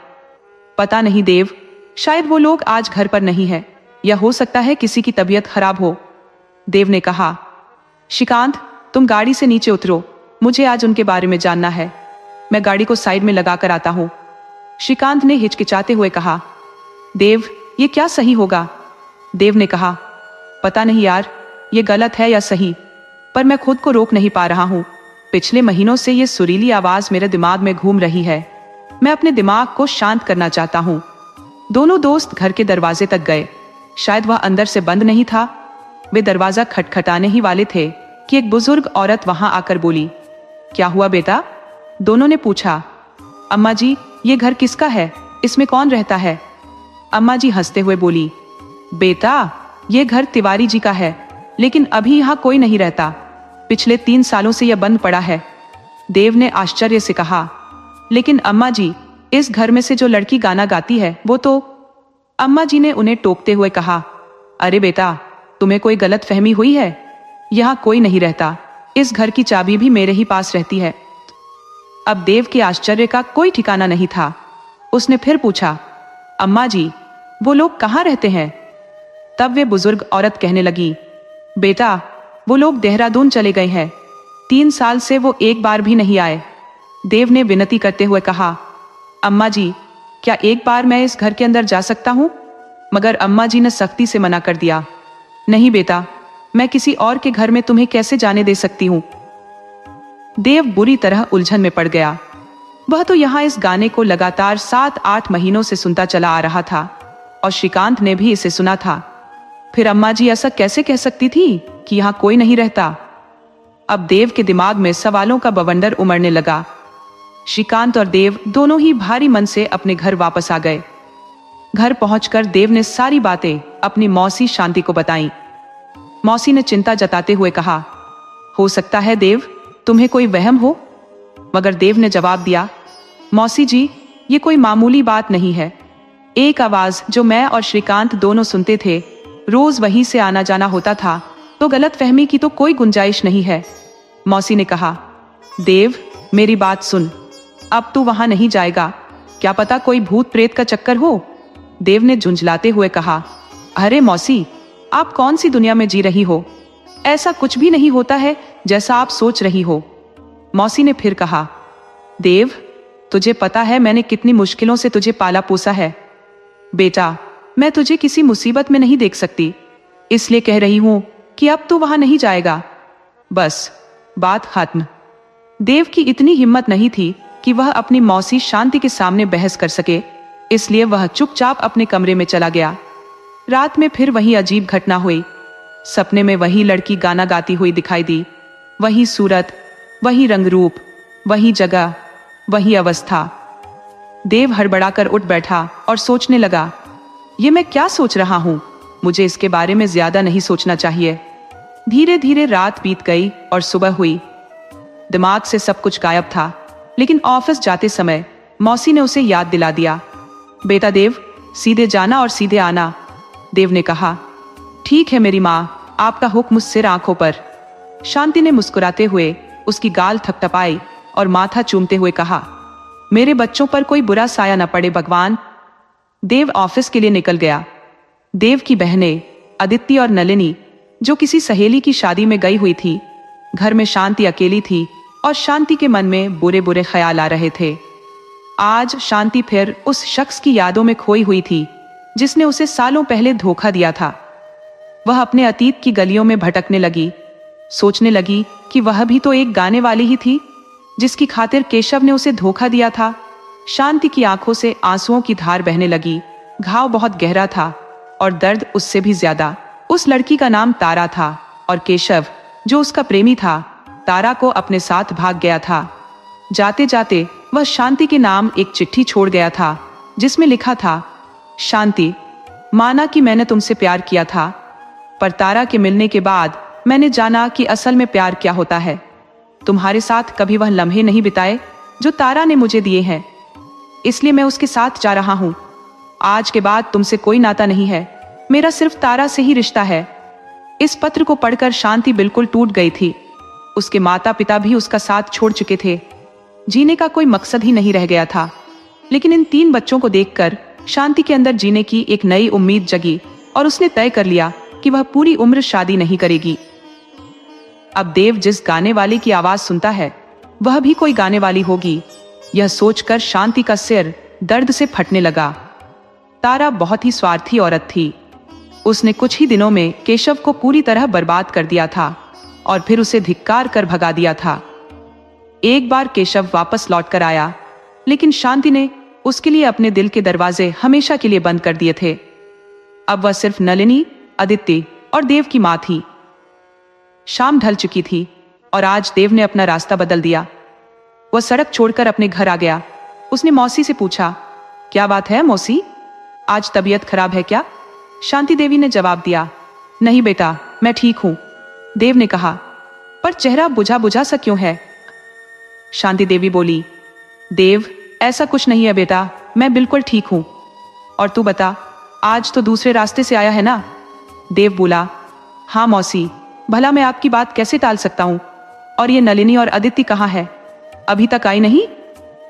पता नहीं देव, शायद वो लोग आज घर पर नहीं है या हो सकता है किसी की तबीयत खराब हो। देव ने कहा, श्रीकांत, तुम गाड़ी से नीचे उतरो, मुझे आज उनके बारे में जानना है। मैं गाड़ी को साइड में लगा कर आता हूं। श्रीकांत ने हिचकिचाते हुए कहा, देव, ये क्या सही होगा? देव ने कहा, पता नहीं यार, ये गलत है या सही, पर मैं खुद को रोक नहीं पा रहा हूं। पिछले महीनों से ये सुरीली आवाज मेरे दिमाग में घूम रही है। मैं अपने दिमाग को शांत करना चाहता हूं। दोनों दोस्त घर के दरवाजे तक गए। शायद वह अंदर से बंद नहीं था। वे दरवाजा खटखटाने ही वाले थे कि एक बुजुर्ग औरत वहां आकर बोली, क्या हुआ बेटा? दोनों ने पूछा। अम्मा जी, ये घर किसका है? इसमें कौन रहता है? अम्मा जी हंसते हुए बोली, बेटा, ये घर तिवारी जी का है, लेकिन अभी यहाँ कोई नहीं रहता। पिछले 3 सालों से यह बंद पड़ा है। देव ने आश्चर्य से कहा, लेकिन अम्मा जी, इस घर में से जो लड़की गाना गाती है वो तो। अम्मा जी ने उन्हें टोकते हुए कहा, अरे बेटा, तुम्हें कोई गलत फहमी हुई है। यहाँ कोई नहीं रहता। इस घर की चाबी भी मेरे ही पास रहती है। अब देव के आश्चर्य का कोई ठिकाना नहीं था। उसने फिर पूछा, अम्मा जी, वो लोग कहाँ रहते हैं? तब वे बुजुर्ग औरत कहने लगी, बेटा, वो लोग देहरादून चले गए हैं। 3 साल से वो एक बार भी नहीं आए। देव ने विनती करते हुए कहा, अम्मा जी, क्या एक बार मैं इस घर के अंदर जा सकता हूं? मगर अम्मा जी ने सख्ती से मना कर दिया। नहीं बेटा, मैं किसी और के घर में तुम्हें कैसे जाने दे सकती हूं। देव बुरी तरह उलझन में पड़ गया। वह तो यहाँ इस गाने को लगातार 7-8 महीनों से सुनता चला आ रहा था और श्रीकांत ने भी इसे सुना था। फिर अम्मा जी ऐसा कैसे कह सकती थी कि यहाँ कोई नहीं रहता? अब देव के दिमाग में सवालों का बवंडर उमड़ने लगा। श्रीकांत और देव दोनों ही भारी मन से अपने घर वापस आ गए। घर पहुंचकर देव ने सारी बातें अपनी मौसी शांति को बताई। मौसी ने चिंता जताते हुए कहा, हो सकता है देव, तुम्हें कोई वहम हो। मगर देव ने जवाब दिया, मौसी जी, ये कोई मामूली बात नहीं है। एक आवाज जो मैं और श्रीकांत दोनों सुनते थे, रोज वहीं से आना जाना होता था, तो गलतफहमी की तो कोई गुंजाइश नहीं है। मौसी ने कहा, देव, मेरी बात सुन, अब तू वहां नहीं जाएगा। क्या पता कोई भूत प्रेत का चक्कर हो। देव ने झुंझलाते हुए कहा, अरे मौसी, आप कौन सी दुनिया में जी रही हो? ऐसा कुछ भी नहीं होता है जैसा आप सोच रही हो। मौसी ने फिर कहा, देव, तुझे पता है मैंने कितनी मुश्किलों से तुझे पाला पोसा है। बेटा, मैं तुझे किसी मुसीबत में नहीं देख सकती, इसलिए कह रही हूं कि अब तू वहां नहीं जाएगा। बस, बात खत्म। देव की इतनी हिम्मत नहीं थी कि वह अपनी मौसी शांति के सामने बहस कर सके, इसलिए वह चुपचाप अपने कमरे में चला गया। रात में फिर वही अजीब घटना हुई। सपने में वही लड़की गाना गाती हुई दिखाई दी। वही सूरत, वही रंग रूप, वही जगह, वही अवस्था। देव हड़बड़ाकर उठ बैठा और सोचने लगा, ये मैं क्या सोच रहा हूं? मुझे इसके बारे में ज्यादा नहीं सोचना चाहिए। धीरे धीरे रात बीत गई और सुबह हुई। दिमाग से सब कुछ गायब था, लेकिन ऑफिस जाते समय मौसी ने उसे याद दिला दिया, बेटा देव, सीधे जाना और सीधे आना। देव ने कहा, ठीक है मेरी माँ, आपका हुक्म सिर आंखों पर। शांति ने मुस्कुराते हुए उसकी गाल थपथपाई और माथा चूमते हुए कहा, मेरे बच्चों पर कोई बुरा साया न पड़े भगवान। देव ऑफिस के लिए निकल गया। देव की बहनें अदिति और नलिनी, जो किसी सहेली की शादी में गई हुई थी, घर में शांति अकेली थी और शांति के मन में बुरे बुरे ख्याल आ रहे थे। आज शांति फिर उस शख्स की यादों में खोई हुई थी जिसने उसे सालों पहले धोखा दिया था। वह अपने अतीत की गलियों में भटकने लगी, सोचने लगी कि वह भी तो एक गाने वाली ही थी जिसकी खातिर केशव ने उसे धोखा दिया था। शांति की आंखों से आंसुओं की धार बहने लगी। घाव बहुत गहरा था और दर्द उससे भी ज्यादा। उस लड़की का नाम तारा था और केशव, जो उसका प्रेमी था, तारा को अपने साथ भाग गया था। जाते जाते वह शांति के नाम एक चिट्ठी छोड़ गया था जिसमें लिखा था, शांति, माना कि मैंने तुमसे प्यार किया था, पर तारा के मिलने के बाद मैंने जाना कि असल में प्यार क्या होता है। तुम्हारे साथ कभी वह लम्हे नहीं बिताए जो तारा ने मुझे दिए हैं, इसलिए मैं उसके साथ जा रहा हूं। आज के बाद तुमसे कोई नाता नहीं है, मेरा सिर्फ तारा से ही रिश्ता है। इस पत्र को पढ़कर शांति बिल्कुल टूट गई थी। उसके माता पिता भी उसका साथ छोड़ चुके थे। जीने का कोई मकसद ही नहीं रह गया था। लेकिन इन 3 बच्चों को देखकर शांति के अंदर जीने की एक नई उम्मीद जगी और उसने तय कर लिया कि वह पूरी उम्र शादी नहीं करेगी। अब देव जिस गाने वाले की आवाज सुनता है वह भी कोई गाने वाली होगी, यह सोचकर शांति का सिर दर्द से फटने लगा। तारा बहुत ही स्वार्थी औरत थी। उसने कुछ ही दिनों में केशव को पूरी तरह बर्बाद कर दिया था और फिर उसे धिक्कार कर भगा दिया था। एक बार केशव वापस लौट कर आया, लेकिन शांति ने उसके लिए अपने दिल के दरवाजे हमेशा के लिए बंद कर दिए थे। अब वह सिर्फ नलिनी, अदिति और देव की मां थी। शाम ढल चुकी थी और आज देव ने अपना रास्ता बदल दिया। वह सड़क छोड़कर अपने घर आ गया। उसने मौसी से पूछा, क्या बात है मौसी, आज तबीयत खराब है क्या? शांति देवी ने जवाब दिया, नहीं बेटा, मैं ठीक हूं। देव ने कहा, पर चेहरा बुझा बुझा सा क्यों है? शांति देवी बोली, देव, ऐसा कुछ नहीं है बेटा, मैं बिल्कुल ठीक हूं। और तू बता, आज तो दूसरे रास्ते से आया है ना? देव बोला, हाँ मौसी, भला मैं आपकी बात कैसे टाल सकता हूं? और ये नलिनी और अदिति कहाँ है? अभी तक आई नहीं?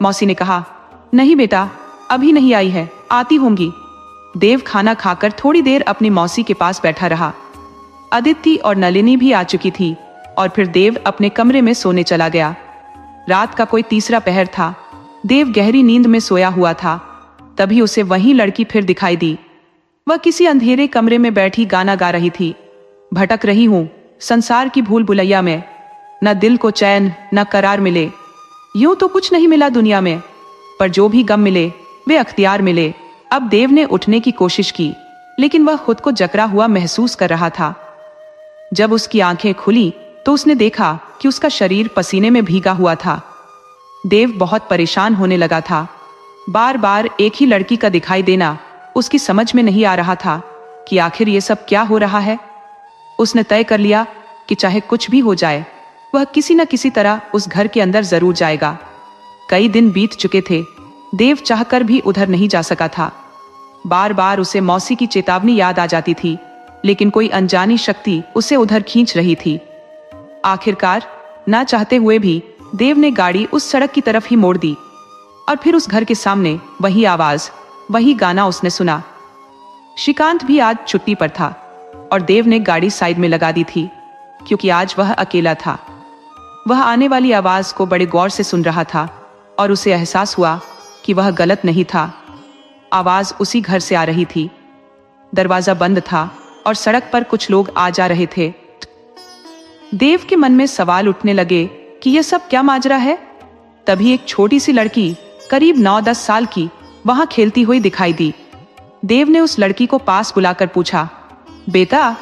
मौसी ने कहा, नहीं बेटा, अभी नहीं आई है, आती होंगी। देव खाना खाकर थोड़ी देर अपनी मौसी के पास बैठा रहा। अदिति और नलिनी भी आ चुकी थी और फिर देव अपने कमरे में सोने चला गया। रात का कोई तीसरा पहर था। देव गहरी नींद में सोया हुआ था। तभी उसे वही लड़की फिर दिखाई दी। वह किसी अंधेरे कमरे में बैठी गाना गा रही थी, भटक रही हूं संसार की भूल भुलैया में, न दिल को चैन न करार मिले, यूं तो कुछ नहीं मिला दुनिया में, पर जो भी गम मिले वे अख्तियार मिले। अब देव ने उठने की कोशिश की, लेकिन वह खुद को जकड़ा हुआ महसूस कर रहा था। जब उसकी आंखें खुली तो उसने देखा कि उसका शरीर पसीने में भीगा हुआ था। देव बहुत परेशान होने लगा था। बार बार एक ही लड़की का दिखाई देना उसकी समझ में नहीं आ रहा था कि आखिर ये सब क्या हो रहा है। उसने तय कर लिया कि चाहे कुछ भी हो जाए, वह किसी न किसी तरह उस घर के अंदर जरूर जाएगा। कई दिन बीत चुके थे, देव चाहकर भी उधर नहीं जा सका था। बार बार उसे मौसी की चेतावनी याद आ जाती थी, लेकिन कोई अनजानी शक्ति उसे उधर खींच रही थी। आखिरकार ना चाहते हुए भी देव ने गाड़ी उस सड़क की तरफ ही मोड़ दी और फिर उस घर के सामने वही आवाज, वही गाना उसने सुना। श्रीकांत भी आज छुट्टी पर था और देव ने गाड़ी साइड में लगा दी थी, क्योंकि आज वह अकेला था। वह आने वाली आवाज को बड़े गौर से सुन रहा था और उसे एहसास हुआ कि वह गलत नहीं था। आवाज उसी घर से आ रही थी। दरवाजा बंद था और सड़क पर कुछ लोग आ जा रहे थे। देव के मन में सवाल उठने लगे कि यह सब क्या माजरा है। तभी एक छोटी सी लड़की, करीब 9-10 साल की, वहां खेलती हुई दिखाई दी। देव ने उस लड़की को पास बुलाकर पूछा, बेटा,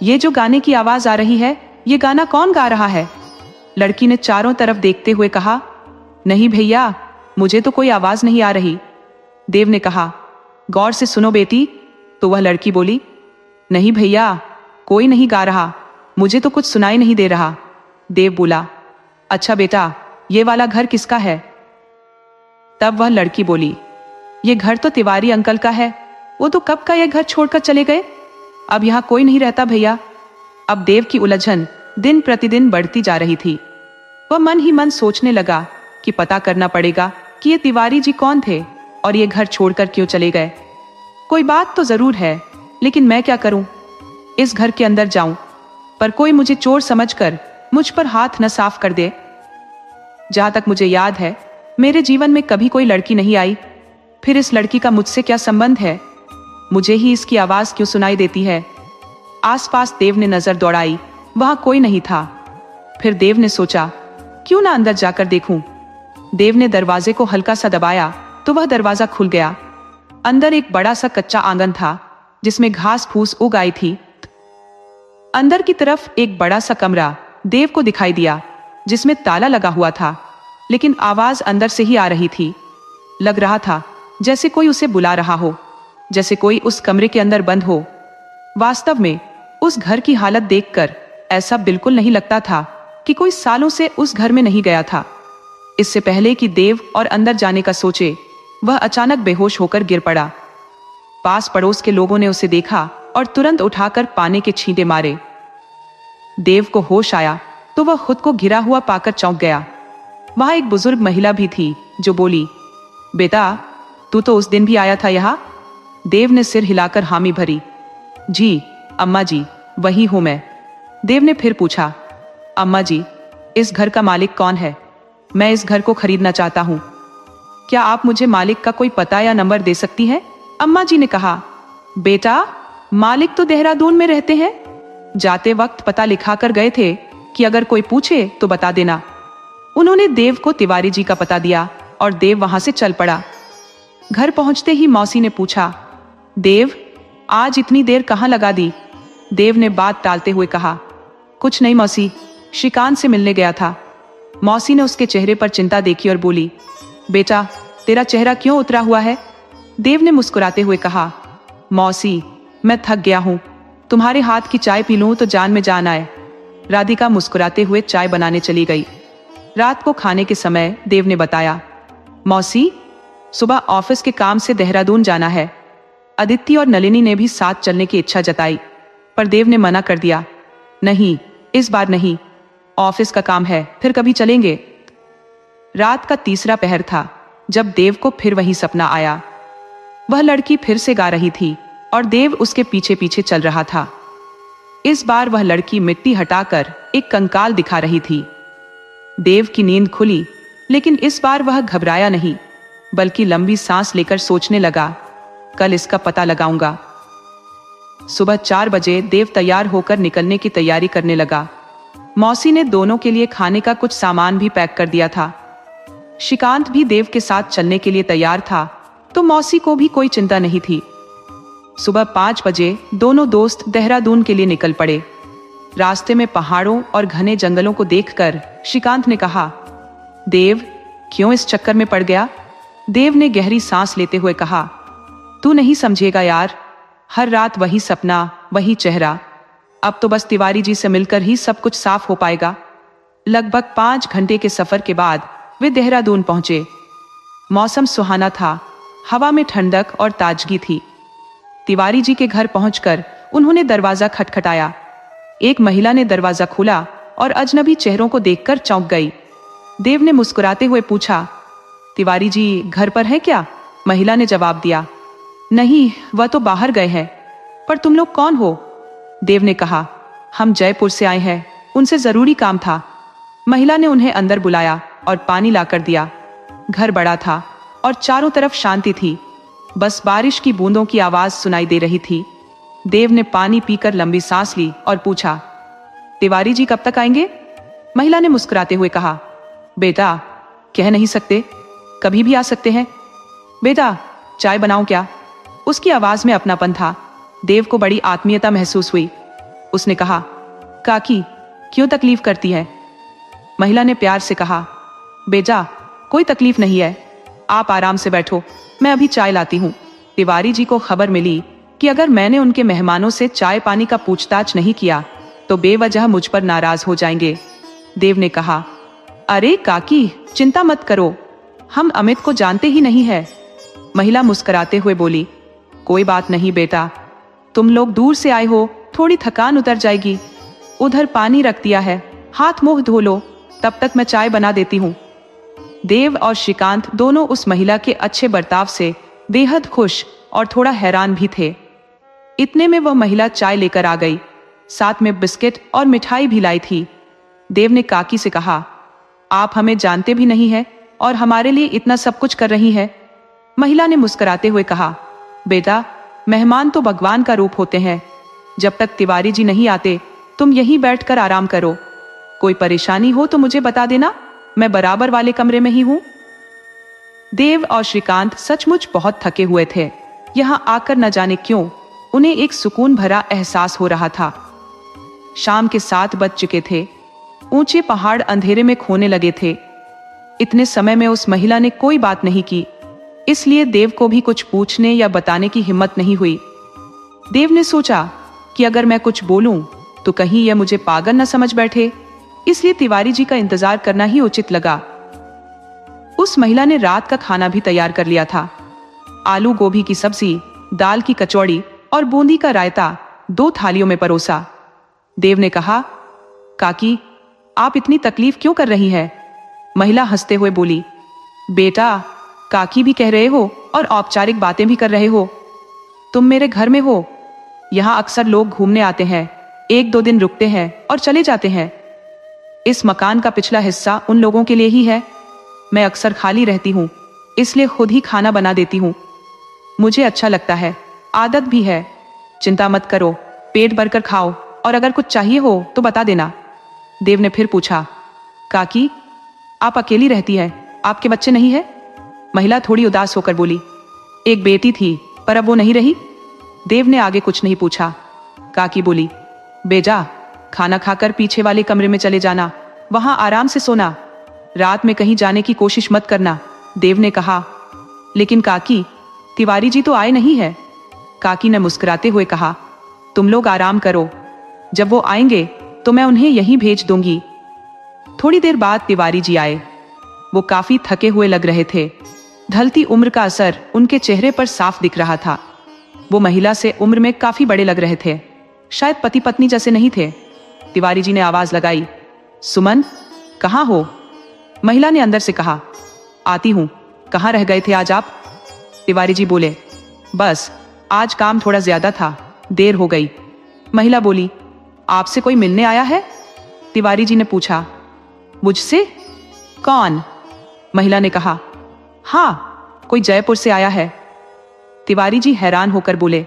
ये जो गाने की आवाज आ रही है, ये गाना कौन गा रहा है? लड़की ने चारों तरफ देखते हुए कहा, नहीं भैया, मुझे तो कोई आवाज नहीं आ रही। देव ने कहा, गौर से सुनो बेटी। तो वह लड़की बोली, नहीं भैया, कोई नहीं गा रहा, मुझे तो कुछ सुनाई नहीं दे रहा। देव बोला, अच्छा बेटा, ये वाला घर किसका है? तब वह लड़की बोली, ये घर तो तिवारी अंकल का है, वो तो कब का ये घर छोड़कर चले गए, अब यहाँ कोई नहीं रहता भैया। अब देव की उलझन दिन प्रतिदिन बढ़ती जा रही थी। वह मन ही मन सोचने लगा कि पता करना पड़ेगा कि ये तिवारी जी कौन थे और ये घर छोड़कर क्यों चले गए। कोई बात तो जरूर है, लेकिन मैं क्या करूं? इस घर के अंदर जाऊं पर कोई मुझे चोर समझकर मुझ पर हाथ न साफ कर दे। जहां तक मुझे याद है, मेरे जीवन में कभी कोई लड़की नहीं आई। फिर इस लड़की का मुझसे क्या संबंध है? मुझे ही इसकी आवाज क्यों सुनाई देती है? आसपास देव ने नजर दौड़ाई, वहां कोई नहीं था। फिर देव ने सोचा, क्यों ना अंदर जाकर देखूं। देव ने दरवाजे को हल्का सा दबाया तो वह दरवाजा खुल गया। अंदर एक बड़ा सा कच्चा आंगन था जिसमें घास फूस उग आई थी। अंदर की तरफ एक बड़ा सा कमरा देव को दिखाई दिया जिसमें ताला लगा हुआ था, लेकिन आवाज अंदर से ही आ रही थी। लग रहा था जैसे कोई उसे बुला रहा हो, जैसे कोई उस कमरे के अंदर बंद हो। वास्तव में उस घर की हालत देखकर ऐसा बिल्कुल नहीं लगता था कि कोई सालों से उस घर में नहीं गया था। इससे पहले कि देव और अंदर जाने का सोचे, वह अचानक बेहोश होकर गिर पड़ा। पास पड़ोस के लोगों ने उसे देखा और तुरंत उठाकर पानी के छींटे मारे। देव को होश आया तो वह खुद को घिरा हुआ पाकर चौंक गया। वहां एक बुजुर्ग महिला भी थी जो बोली, बेटा, तू तो उस दिन भी आया था यहाँ? देव ने सिर हिलाकर हामी भरी। जी अम्मा जी, वही हूं मैं। देव ने फिर पूछा, अम्मा जी, इस घर का मालिक कौन है? मैं इस घर को खरीदना चाहता हूं। क्या आप मुझे मालिक का कोई पता या नंबर दे सकती हैं? अम्मा जी ने कहा, बेटा, मालिक तो देहरादून में रहते हैं। जाते वक्त पता लिखा कर गए थे कि अगर कोई पूछे तो बता देना। उन्होंने देव को तिवारी जी का पता दिया और देव वहां से चल पड़ा। घर पहुंचते ही मौसी ने पूछा, देव, आज इतनी देर कहां लगा दी? देव ने बात टालते हुए कहा, कुछ नहीं मौसी, श्रीकांत से मिलने गया था। मौसी ने उसके चेहरे पर चिंता देखी और बोली, बेटा, तेरा चेहरा क्यों उतरा हुआ है? देव ने मुस्कुराते हुए कहा, मौसी, मैं थक गया हूं। तुम्हारे हाथ की चाय पी लूं तो जान में जान आए। राधिका मुस्कुराते हुए चाय बनाने चली गई। रात को खाने के समय देव ने बताया, मौसी, सुबह ऑफिस के काम से देहरादून जाना है। अदिति और नलिनी ने भी साथ चलने की इच्छा जताई, पर देव ने मना कर दिया, नहीं, इस बार नहीं, ऑफिस का काम है, फिर कभी चलेंगे। रात का तीसरा पहर था जब देव को फिर वही सपना आया। वह लड़की फिर से गा रही थी और देव उसके पीछे पीछे चल रहा था। इस बार वह लड़की मिट्टी हटाकर एक कंकाल दिखा रही थी। देव की नींद खुली, लेकिन इस बार वह घबराया नहीं, बल्कि लंबी सांस लेकर सोचने लगा, कल इसका पता लगाऊंगा। सुबह 4 बजे देव तैयार होकर निकलने की तैयारी करने लगा। मौसी ने दोनों के लिए खाने का कुछ सामान भी पैक कर दिया था। श्रीकांत भी देव के साथ चलने के लिए तैयार था, तो मौसी को भी कोई चिंता नहीं थी। सुबह 5 बजे दोनों दोस्त देहरादून के लिए निकल पड़े। रास्ते में पहाड़ों और घने जंगलों को देखकर श्रीकांत ने कहा, देव, क्यों इस चक्कर में पड़ गया? देव ने गहरी सांस लेते हुए कहा, तू नहीं समझेगा यार, हर रात वही सपना, वही चेहरा। अब तो बस तिवारी जी से मिलकर ही सब कुछ साफ हो पाएगा। लगभग 5 घंटे के सफर के बाद वे देहरादून पहुंचे। मौसम सुहाना था, हवा में ठंडक और ताजगी थी। तिवारी जी के घर पहुंचकर उन्होंने दरवाजा खटखटाया। एक महिला ने दरवाजा खोला और अजनबी चेहरों को देखकर चौंक गई। देव ने मुस्कुराते हुए पूछा, तिवारी जी घर पर हैं क्या? महिला ने जवाब दिया, नहीं, वह तो बाहर गए हैं। पर तुम लोग कौन हो? देव ने कहा, हम जयपुर से आए हैं, उनसे जरूरी काम था। महिला ने उन्हें अंदर बुलाया और पानी लाकर दिया। घर बड़ा था और चारों तरफ शांति थी, बस बारिश की बूंदों की आवाज सुनाई दे रही थी। देव ने पानी पीकर लंबी सांस ली और पूछा, तिवारी जी कब तक आएंगे? महिला ने मुस्कुराते हुए कहा, बेटा, कह नहीं सकते, कभी भी आ सकते हैं। बेटा, चाय बनाऊं क्या? उसकी आवाज में अपनापन था। देव को बड़ी आत्मीयता महसूस हुई। उसने कहा, काकी, क्यों तकलीफ करती है? महिला ने प्यार से कहा, बेटा, कोई तकलीफ नहीं है, आप आराम से बैठो, मैं अभी चाय लाती हूँ। तिवारी जी को खबर मिली कि अगर मैंने उनके मेहमानों से चाय पानी का पूछताछ नहीं किया तो बेवजह मुझ पर नाराज हो जाएंगे। देव ने कहा, अरे काकी, चिंता मत करो, हम अमित को जानते ही नहीं है। महिला मुस्कुराते हुए बोली, कोई बात नहीं बेटा, तुम लोग दूर से आए हो, थोड़ी थकान उतर जाएगी। उधर पानी रख दिया है, हाथ मुंह धो लो, तब तक मैं चाय बना देती हूँ। देव और श्रीकांत दोनों उस महिला के अच्छे बर्ताव से बेहद खुश और थोड़ा हैरान भी थे। इतने में वह महिला चाय लेकर आ गई, साथ में बिस्किट और मिठाई भी लाई थी। देव ने काकी से कहा, आप हमें जानते भी नहीं है और हमारे लिए इतना सब कुछ कर रही है। महिला ने मुस्कुराते हुए कहा, बेटा, मेहमान तो भगवान का रूप होते हैं। जब तक तिवारी जी नहीं आते तुम यहीं बैठकर आराम करो। कोई परेशानी हो तो मुझे बता देना, मैं बराबर वाले कमरे में ही हूं। देव और श्रीकांत सचमुच बहुत थके हुए थे। यहां आकर न जाने क्यों उन्हें एक सुकून भरा एहसास हो रहा था। शाम के 7 बज चुके थे। ऊंचे पहाड़ अंधेरे में खोने लगे थे। इतने समय में उस महिला ने कोई बात नहीं की, इसलिए देव को भी कुछ पूछने या बताने की हिम्मत नहीं हुई। देव ने सोचा कि अगर मैं कुछ बोलूं तो कहीं यह मुझे पागल न समझ बैठे, इसलिए तिवारी जी का इंतजार करना ही उचित लगा। उस महिला ने रात का खाना भी तैयार कर लिया था। आलू गोभी की सब्जी, दाल की कचौड़ी और बूंदी का रायता 2 थालियों में परोसा। देव ने कहा, काकी, आप इतनी तकलीफ क्यों कर रही है? महिला हंसते हुए बोली, बेटा, काकी भी कह रहे हो और औपचारिक बातें भी कर रहे हो। तुम मेरे घर में हो। यहाँ अक्सर लोग घूमने आते हैं, 1-2 दिन रुकते हैं और चले जाते हैं। इस मकान का पिछला हिस्सा उन लोगों के लिए ही है। मैं अक्सर खाली रहती हूँ, इसलिए खुद ही खाना बना देती हूँ। मुझे अच्छा लगता है, आदत भी है। चिंता मत करो, पेट भरकर खाओ और अगर कुछ चाहिए हो तो बता देना। देव ने फिर पूछा, काकी, आप अकेली रहती है, आपके बच्चे नहीं है? महिला थोड़ी उदास होकर बोली, एक बेटी थी पर अब वो नहीं रही। देव ने आगे कुछ नहीं पूछा। काकी बोली, बेजा, खाना खाकर पीछे वाले कमरे में चले जाना, वहां आराम से सोना। रात में कहीं जाने की कोशिश मत करना। देव ने कहा, लेकिन काकी, तिवारी जी तो आए नहीं है। काकी ने मुस्कुराते हुए कहा, तुम लोग आराम करो, जब वो आएंगे तो मैं उन्हें यहीं भेज दूंगी। थोड़ी देर बाद तिवारी जी आए। वो काफी थके हुए लग रहे थे। ढलती उम्र का असर उनके चेहरे पर साफ दिख रहा था। वो महिला से उम्र में काफी बड़े लग रहे थे, शायद पति पत्नी जैसे नहीं थे। तिवारी जी ने आवाज लगाई, सुमन, कहाँ हो? महिला ने अंदर से कहा, आती हूं। कहाँ रह गए थे आज आप? तिवारी जी बोले, बस आज काम थोड़ा ज्यादा था, देर हो गई। महिला बोली, आपसे कोई मिलने आया है? तिवारी जी ने पूछा। मुझसे? कौन? महिला ने कहा, हाँ, कोई जयपुर से आया है। तिवारी जी हैरान होकर बोले,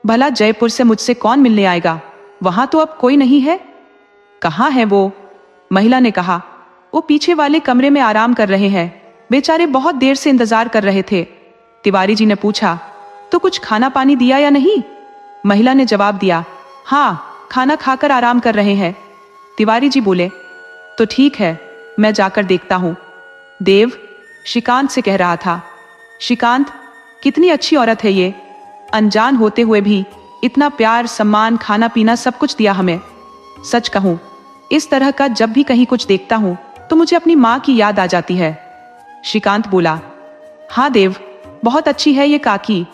भला जयपुर से मुझसे कौन मिलने आएगा? वहां तो अब कोई नहीं है। कहाँ है वो? महिला ने कहा, वो पीछे वाले कमरे में आराम कर रहे हैं। बेचारे बहुत देर से इंतजार कर रहे थे। तिवारी जी ने पूछा, तो कुछ खाना पानी दिया या नहीं? महिला ने जवाब दिया, हाँ, खाना खाकर आराम कर रहे हैं। तिवारी जी बोले, तो ठीक है, मैं जाकर देखता हूं। देव श्रीकांत से कह रहा था, श्रीकांत, कितनी अच्छी औरत है ये। अनजान होते हुए भी इतना प्यार, सम्मान, खाना पीना सब कुछ दिया हमें। सच कहूं, इस तरह का जब भी कहीं कुछ देखता हूं तो मुझे अपनी माँ की याद आ जाती है। श्रीकांत बोला, हाँ देव, बहुत अच्छी है ये काकी।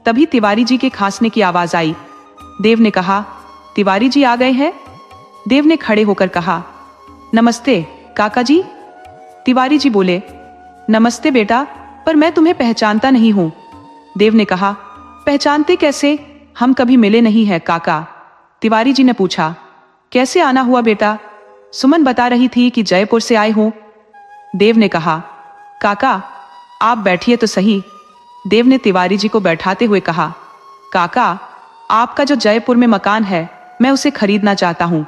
तभी तिवारी जी के खांसने की आवाज आई। देव ने कहा, तिवारी जी आ गए हैं? देव ने खड़े होकर कहा, नमस्ते काका जी। तिवारी जी बोले, नमस्ते बेटा, पर मैं तुम्हें पहचानता नहीं हूं। देव ने कहा, पहचानते कैसे? हम कभी मिले नहीं हैं काका। तिवारी जी ने पूछा, कैसे आना हुआ बेटा? सुमन बता रही थी कि जयपुर से आए हो। देव ने कहा, काका आप बैठिए तो सही। देव ने तिवारी जी को बैठाते हुए कहा, काका, आपका जो जयपुर में मकान है, मैं उसे खरीदना चाहता हूं।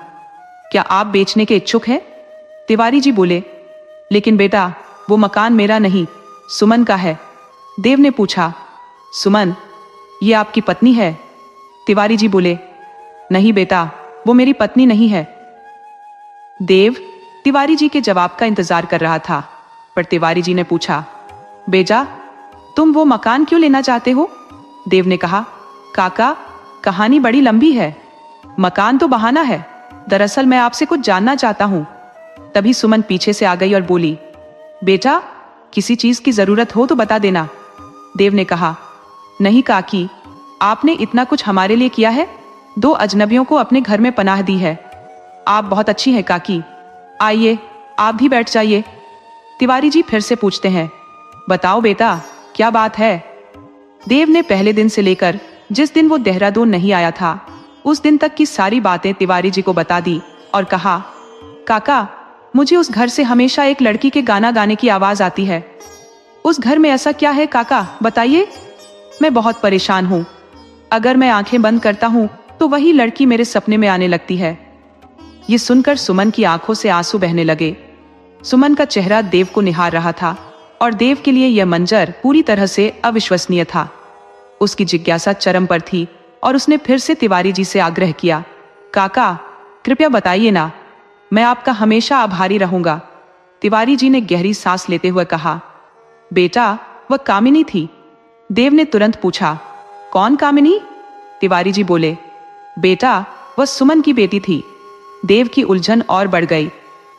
क्या आप बेचने के इच्छुक हैं? तिवारी जी बोले, लेकिन बेटा, वो मकान मेरा नहीं, सुमन का है। देव ने पूछा, सुमन, ये आपकी पत्नी है? तिवारी जी बोले, नहीं बेटा, वो मेरी पत्नी नहीं है। देव तिवारी जी के जवाब का इंतजार कर रहा था, पर तिवारी जी ने पूछा, बेजा, तुम वो मकान क्यों लेना चाहते हो? देव ने कहा, काका, कहानी बड़ी लंबी है। मकान तो बहाना है, दरअसल मैं आपसे कुछ जानना चाहता हूं। तभी सुमन पीछे से आ गई और बोली, बेटा, किसी चीज की जरूरत हो तो बता देना। देव ने कहा, नहीं काकी, आपने इतना कुछ हमारे लिए किया है, 2 अजनबियों को अपने घर में पनाह दी है। आप बहुत अच्छी हैं काकी। आइए, आप भी बैठ जाइए। तिवारी जी फिर से पूछते हैं, बताओ बेटा, क्या बात है? देव ने पहले दिन से लेकर जिस दिन वो देहरादून नहीं आया था उस दिन तक की सारी बातें तिवारी जी को बता दी और कहा, काका, मुझे उस घर से हमेशा एक लड़की के गाना गाने की आवाज आती है। उस घर में ऐसा क्या है काका, बताइए। मैं बहुत परेशान हूँ। अगर मैं आंखें बंद करता हूँ तो वही लड़की मेरे सपने में आने लगती है। ये सुनकर सुमन की आंखों से आंसू बहने लगे। सुमन का चेहरा देव को निहार रहा था और देव के लिए यह मंजर पूरी तरह से अविश्वसनीय था। उसकी जिज्ञासा चरम पर थी और उसने फिर से तिवारी जी से आग्रह किया, काका, कृपया बताइए ना, मैं आपका हमेशा आभारी रहूंगा। तिवारी जी ने गहरी सांस लेते हुए कहा, बेटा, वह कामिनी थी। देव ने तुरंत पूछा, कौन कामिनी? तिवारी जी बोले, बेटा, वह सुमन की बेटी थी। देव की उलझन और बढ़ गई।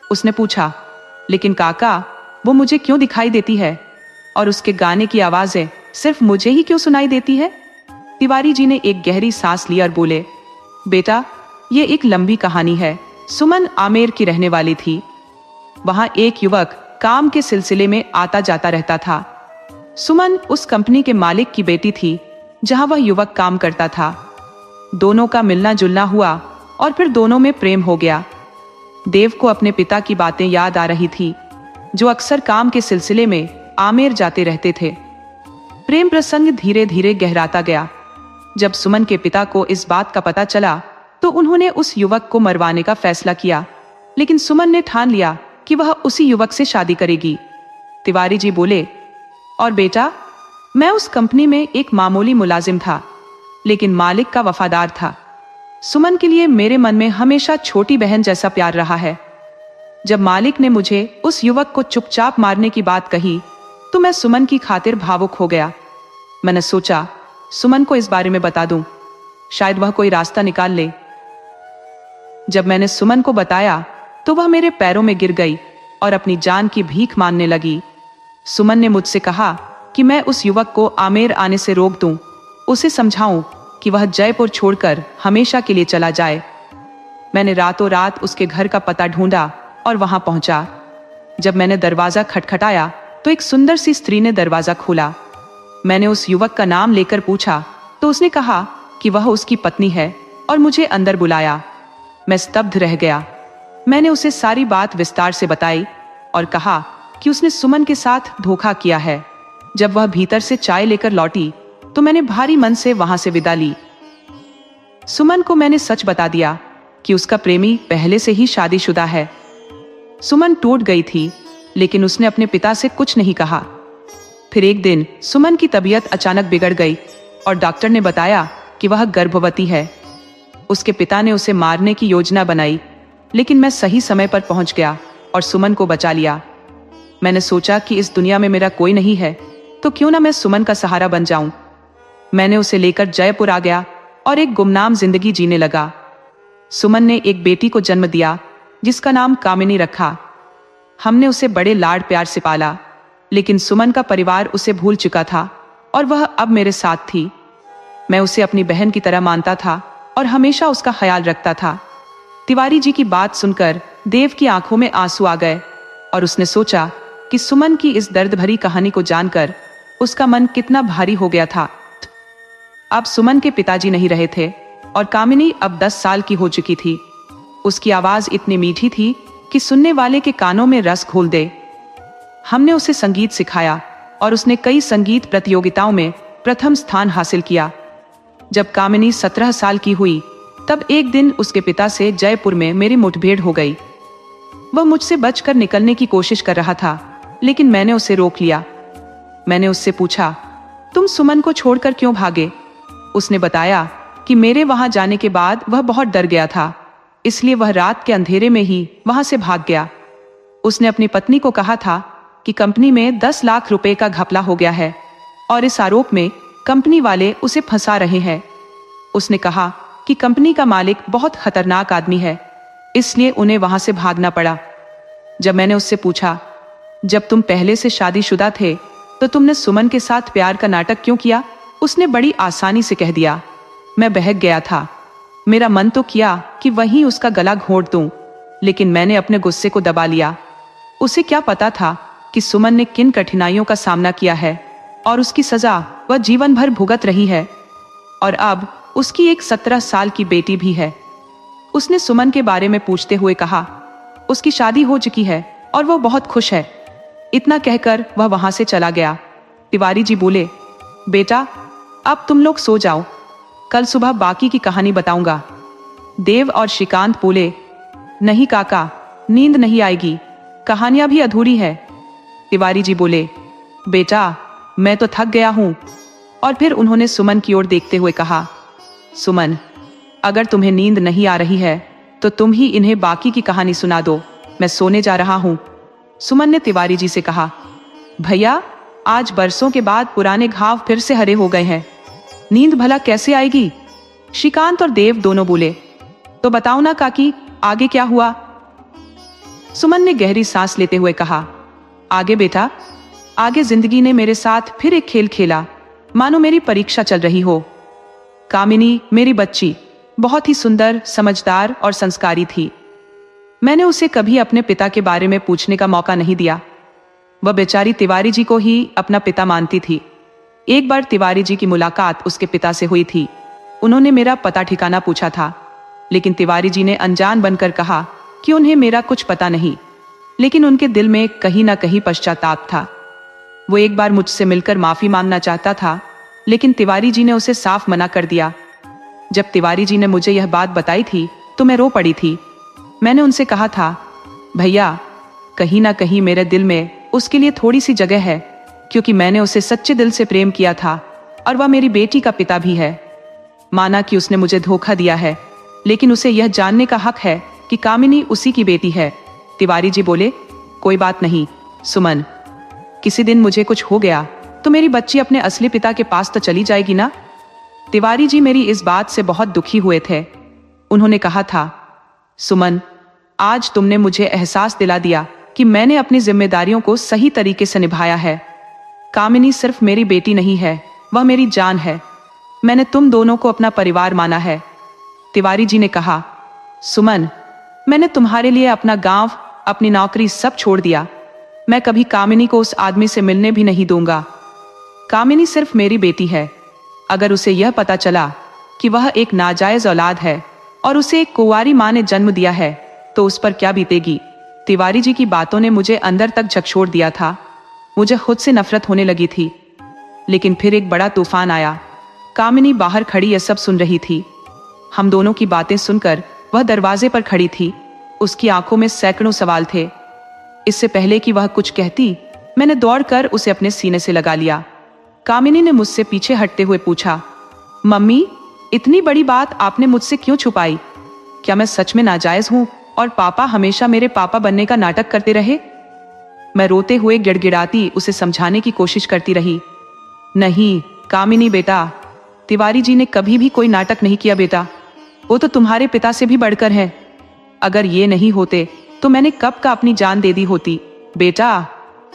उसने पूछा, लेकिन काका, वो मुझे क्यों दिखाई देती है और उसके गाने की आवाजें सिर्फ मुझे ही क्यों सुनाई देती है? तिवारी जी ने एक गहरी सांस ली और बोले, बेटा, ये एक लंबी कहानी है। सुमन आमेर की रहने वाली थी। वहां एक युवक काम के सिलसिले में आता जाता रहता था। सुमन उस कंपनी के मालिक की बेटी थी जहां वह युवक काम करता था। दोनों का मिलना जुलना हुआ और फिर दोनों में प्रेम हो गया। देव को अपने पिता की बातें याद आ रही थी जो अक्सर काम के सिलसिले में आमेर जाते रहते थे। प्रेम प्रसंग धीरे धीरे गहराता गया। जब सुमन के पिता को इस बात का पता चला तो उन्होंने उस युवक को मरवाने का फैसला किया, लेकिन सुमन ने ठान लिया कि वह उसी युवक से शादी करेगी। तिवारी जी बोले, और बेटा, मैं उस कंपनी में एक मामूली मुलाजिम था, लेकिन मालिक का वफादार था। सुमन के लिए मेरे मन में हमेशा छोटी बहन जैसा प्यार रहा है। जब मालिक ने मुझे उस युवक को चुपचाप मारने की बात कही तो मैं सुमन की खातिर भावुक हो गया। मैंने सोचा सुमन को इस बारे में बता दूं, शायद वह कोई रास्ता निकाल ले। जब मैंने सुमन को बताया तो वह मेरे पैरों में गिर गई और अपनी जान की भीख मांगने लगी। सुमन ने मुझसे कहा कि मैं उस युवक को आमेर आने से रोक दूं, उसे समझाऊं कि वह जयपुर छोड़कर हमेशा के लिए चला जाए। मैंने रातों रात उसके घर का पता ढूंढा और वहां पहुंचा। जब मैंने दरवाजा खटखटाया तो एक सुंदर सी स्त्री ने दरवाजा खोला। मैंने उस युवक का नाम लेकर पूछा तो उसने कहा कि वह उसकी पत्नी है और मुझे अंदर बुलाया। मैं स्तब्ध रह गया। मैंने उसे सारी बात विस्तार से बताई और कहा कि उसने सुमन के साथ धोखा किया है। जब वह भीतर से चाय लेकर लौटी तो मैंने भारी मन से वहां से विदा ली। सुमन को मैंने सच बता दिया कि उसका प्रेमी पहले से ही शादीशुदा है। सुमन टूट गई थी, लेकिन उसने अपने पिता से कुछ नहीं कहा। फिर एक दिन सुमन की तबीयत अचानक बिगड़ गई और डॉक्टर ने बताया कि वह गर्भवती है। उसके पिता ने उसे मारने की योजना बनाई, लेकिन मैं सही समय पर पहुंच गया और सुमन को बचा लिया। मैंने सोचा कि इस दुनिया में मेरा कोई नहीं है तो क्यों ना मैं सुमन का सहारा बन जाऊं। मैंने उसे लेकर जयपुर आ गया और एक गुमनाम जिंदगी जीने लगा। सुमन ने एक बेटी को जन्म दिया जिसका नाम कामिनी रखा। हमने उसे बड़े लाड प्यार से पाला, लेकिन सुमन का परिवार उसे भूल चुका था और वह अब मेरे साथ थी। मैं उसे अपनी बहन की तरह मानता था और हमेशा उसका ख्याल रखता था। तिवारी जी की बात सुनकर देव की आंखों में आंसू आ गए और उसने सोचा कि सुमन की इस दर्द भरी कहानी को जानकर उसका मन कितना भारी हो गया था। अब सुमन के पिताजी नहीं रहे थे और कामिनी अब 10 साल की हो चुकी थी। उसकी आवाज इतनी मीठी थी कि सुनने वाले के कानों में रस घोल दे। हमने उसे संगीत सिखाया और उसने कई संगीत प्रतियोगिताओं में प्रथम स्थान हासिल किया। जब कामिनी 17 साल की हुई तब एक दिन उसके पिता से जयपुर में मेरी मुठभेड़ हो गई। वह मुझसे बचकर निकलने की कोशिश कर रहा था, लेकिन मैंने उसे रोक लिया। मैंने उससे पूछा, तुम सुमन को छोड़कर क्यों भागे? उसने बताया कि मेरे वहां जाने के बाद वह बहुत डर गया था, इसलिए वह रात के अंधेरे में ही वहां से भाग गया। उसने अपनी पत्नी को कहा था कि कंपनी में 10 लाख रुपए का घपला हो गया है और इस आरोप में कंपनी वाले उसे फंसा रहे हैं। उसने कहा कि कंपनी का मालिक बहुत खतरनाक आदमी है, इसलिए उन्हें वहां से भागना पड़ा। जब मैंने उससे पूछा, जब तुम पहले से शादीशुदा थे तो तुमने सुमन के साथ प्यार का नाटक क्यों किया? उसने बड़ी आसानी से कह दिया, मैं बहक गया था। मेरा मन तो किया कि वहीं उसका गला घोंट दूं, लेकिन मैंने अपने गुस्से को दबा लिया। उसे क्या पता था कि सुमन ने किन कठिनाइयों का सामना किया है और उसकी सजा वह जीवन भर भुगत रही है। और अब उसकी एक 17 साल की बेटी भी है। उसने सुमन के बारे में पूछते हुए कहा, उसकी शादी हो चुकी है और वो बहुत खुश है। इतना कहकर वह वहां से चला गया। तिवारी जी बोले, बेटा अब तुम लोग सो जाओ, कल सुबह बाकी की कहानी बताऊंगा। देव और श्रीकांत बोले, नहीं काका, नींद नहीं आएगी, कहानियां भी अधूरी है। तिवारी जी बोले, बेटा मैं तो थक गया हूं। और फिर उन्होंने सुमन की ओर देखते हुए कहा, सुमन अगर तुम्हें नींद नहीं आ रही है तो तुम ही इन्हें बाकी की कहानी सुना दो, मैं सोने जा रहा हूं। सुमन ने तिवारी जी से कहा, भैया आज बरसों के बाद पुराने घाव फिर से हरे हो गए हैं, नींद भला कैसे आएगी। श्रीकांत और देव दोनों बोले, तो बताओ ना काकी, आगे क्या हुआ। सुमन ने गहरी सांस लेते हुए कहा, आगे बेटा, आगे जिंदगी ने मेरे साथ फिर एक खेल खेला, मानो मेरी परीक्षा चल रही हो। कामिनी मेरी बच्ची बहुत ही सुंदर, समझदार और संस्कारी थी। मैंने उसे कभी अपने पिता के बारे में पूछने का मौका नहीं दिया। वह बेचारी तिवारी जी को ही अपना पिता मानती थी। एक बार तिवारी जी की मुलाकात उसके पिता से हुई थी। उन्होंने मेरा पता ठिकाना पूछा था, लेकिन तिवारी जी ने अनजान बनकर कहा कि उन्हें मेरा कुछ पता नहीं, लेकिन उनके दिल में कहीं ना कहीं पश्चाताप था। वो एक बार मुझसे मिलकर माफी मांगना चाहता था, लेकिन तिवारी जी ने उसे साफ मना कर दिया। जब तिवारी जी ने मुझे यह बात बताई थी तो मैं रो पड़ी थी। मैंने उनसे कहा था, भैया कहीं ना कहीं मेरे दिल में उसके लिए थोड़ी सी जगह है, क्योंकि मैंने उसे सच्चे दिल से प्रेम किया था और वह मेरी बेटी का पिता भी है। माना कि उसने मुझे धोखा दिया है, लेकिन उसे यह जानने का हक है कि कामिनी उसी की बेटी है। तिवारी जी बोले, कोई बात नहीं सुमन, किसी दिन मुझे कुछ हो गया तो मेरी बच्ची अपने असली पिता के पास तो चली जाएगी ना। तिवारी जी मेरी इस बात से बहुत दुखी हुए थे। उन्होंने कहा था, सुमन आज तुमने मुझे एहसास दिला दिया कि मैंने अपनी जिम्मेदारियों को सही तरीके से निभाया है। कामिनी सिर्फ मेरी बेटी नहीं है, वह मेरी जान है। मैंने तुम दोनों को अपना परिवार माना है। तिवारी जी ने कहा, सुमन मैंने तुम्हारे लिए अपना गांव, अपनी नौकरी सब छोड़ दिया। मैं कभी कामिनी को उस आदमी से मिलने भी नहीं दूंगा। कामिनी सिर्फ मेरी बेटी है। अगर उसे यह पता चला कि वह एक नाजायज औलाद है और उसे एक कुंवारी मां ने जन्म दिया है तो उस पर क्या बीतेगी। तिवारी जी की बातों ने मुझे अंदर तक झकझोर दिया था। मुझे खुद से नफरत होने लगी थी। लेकिन फिर एक बड़ा तूफान आया। कामिनी बाहर खड़ी यह सब सुन रही थी। हम दोनों की बातें सुनकर वह दरवाजे पर खड़ी थी। उसकी आंखों में सैकड़ों सवाल थे। इससे पहले कि वह कुछ कहती, मैंने दौड़कर उसे अपने सीने से लगा लिया। कामिनी ने मुझसे पीछे हटते हुए पूछा, मम्मी इतनी बड़ी बात आपने मुझसे क्यों छुपाई? क्या मैं सच में नाजायज हूं और पापा हमेशा मेरे पापा बनने का नाटक करते रहे? मैं रोते हुए गिड़गिड़ाती उसे समझाने की कोशिश करती रही। नहीं कामिनी बेटा, तिवारी जी ने कभी भी कोई नाटक नहीं किया बेटा। वो तो तुम्हारे पिता से भी बढ़कर है। अगर ये नहीं होते तो मैंने कब का अपनी जान दे दी होती। बेटा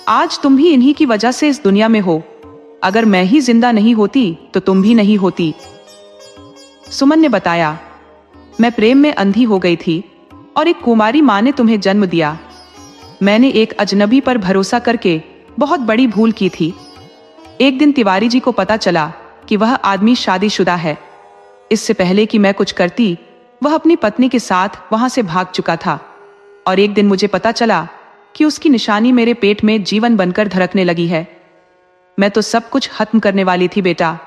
आज तुम भी इन्हीं की वजह से इस दुनिया में हो। अगर मैं ही जिंदा नहीं होती तो तुम भी नहीं होती। सुमन ने बताया, मैं प्रेम में अंधी हो गई थी और एक कुमारी मां ने तुम्हें जन्म दिया। मैंने एक अजनबी पर भरोसा करके बहुत बड़ी भूल की थी। एक दिन तिवारी जी को पता चला कि वह आदमी शादीशुदा है। इससे पहले कि मैं कुछ करती, वह अपनी पत्नी के साथ वहां से भाग चुका था। और एक दिन मुझे पता चला कि उसकी निशानी मेरे पेट में जीवन बनकर धड़कने लगी है। मैं तो सब कुछ खत्म करने वाली थी बेटा,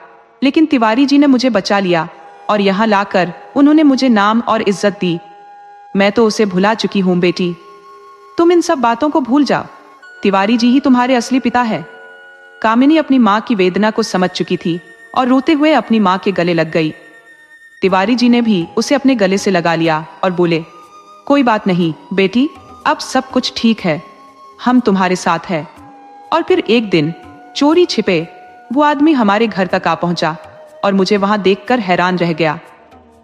लेकिन तिवारी जी ने मुझे बचा लिया और यहाँ लाकर उन्होंने मुझे नाम और इज्जत दी। मैं तो उसे भुला चुकी हूं बेटी। तुम इन सब बातों को भूल जाओ। तिवारी जी ही तुम्हारे असली पिता है। कामिनी अपनी मां की वेदना को समझ चुकी थी और रोते हुए अपनी मां के गले लग गई। तिवारी जी ने भी उसे अपने गले से लगा लिया और बोले, कोई बात नहीं बेटी, अब सब कुछ ठीक है, हम तुम्हारे साथ हैं। और फिर एक दिन चोरी छिपे वो आदमी हमारे घर तक आ पहुंचा और मुझे वहां देखकर हैरान रह गया।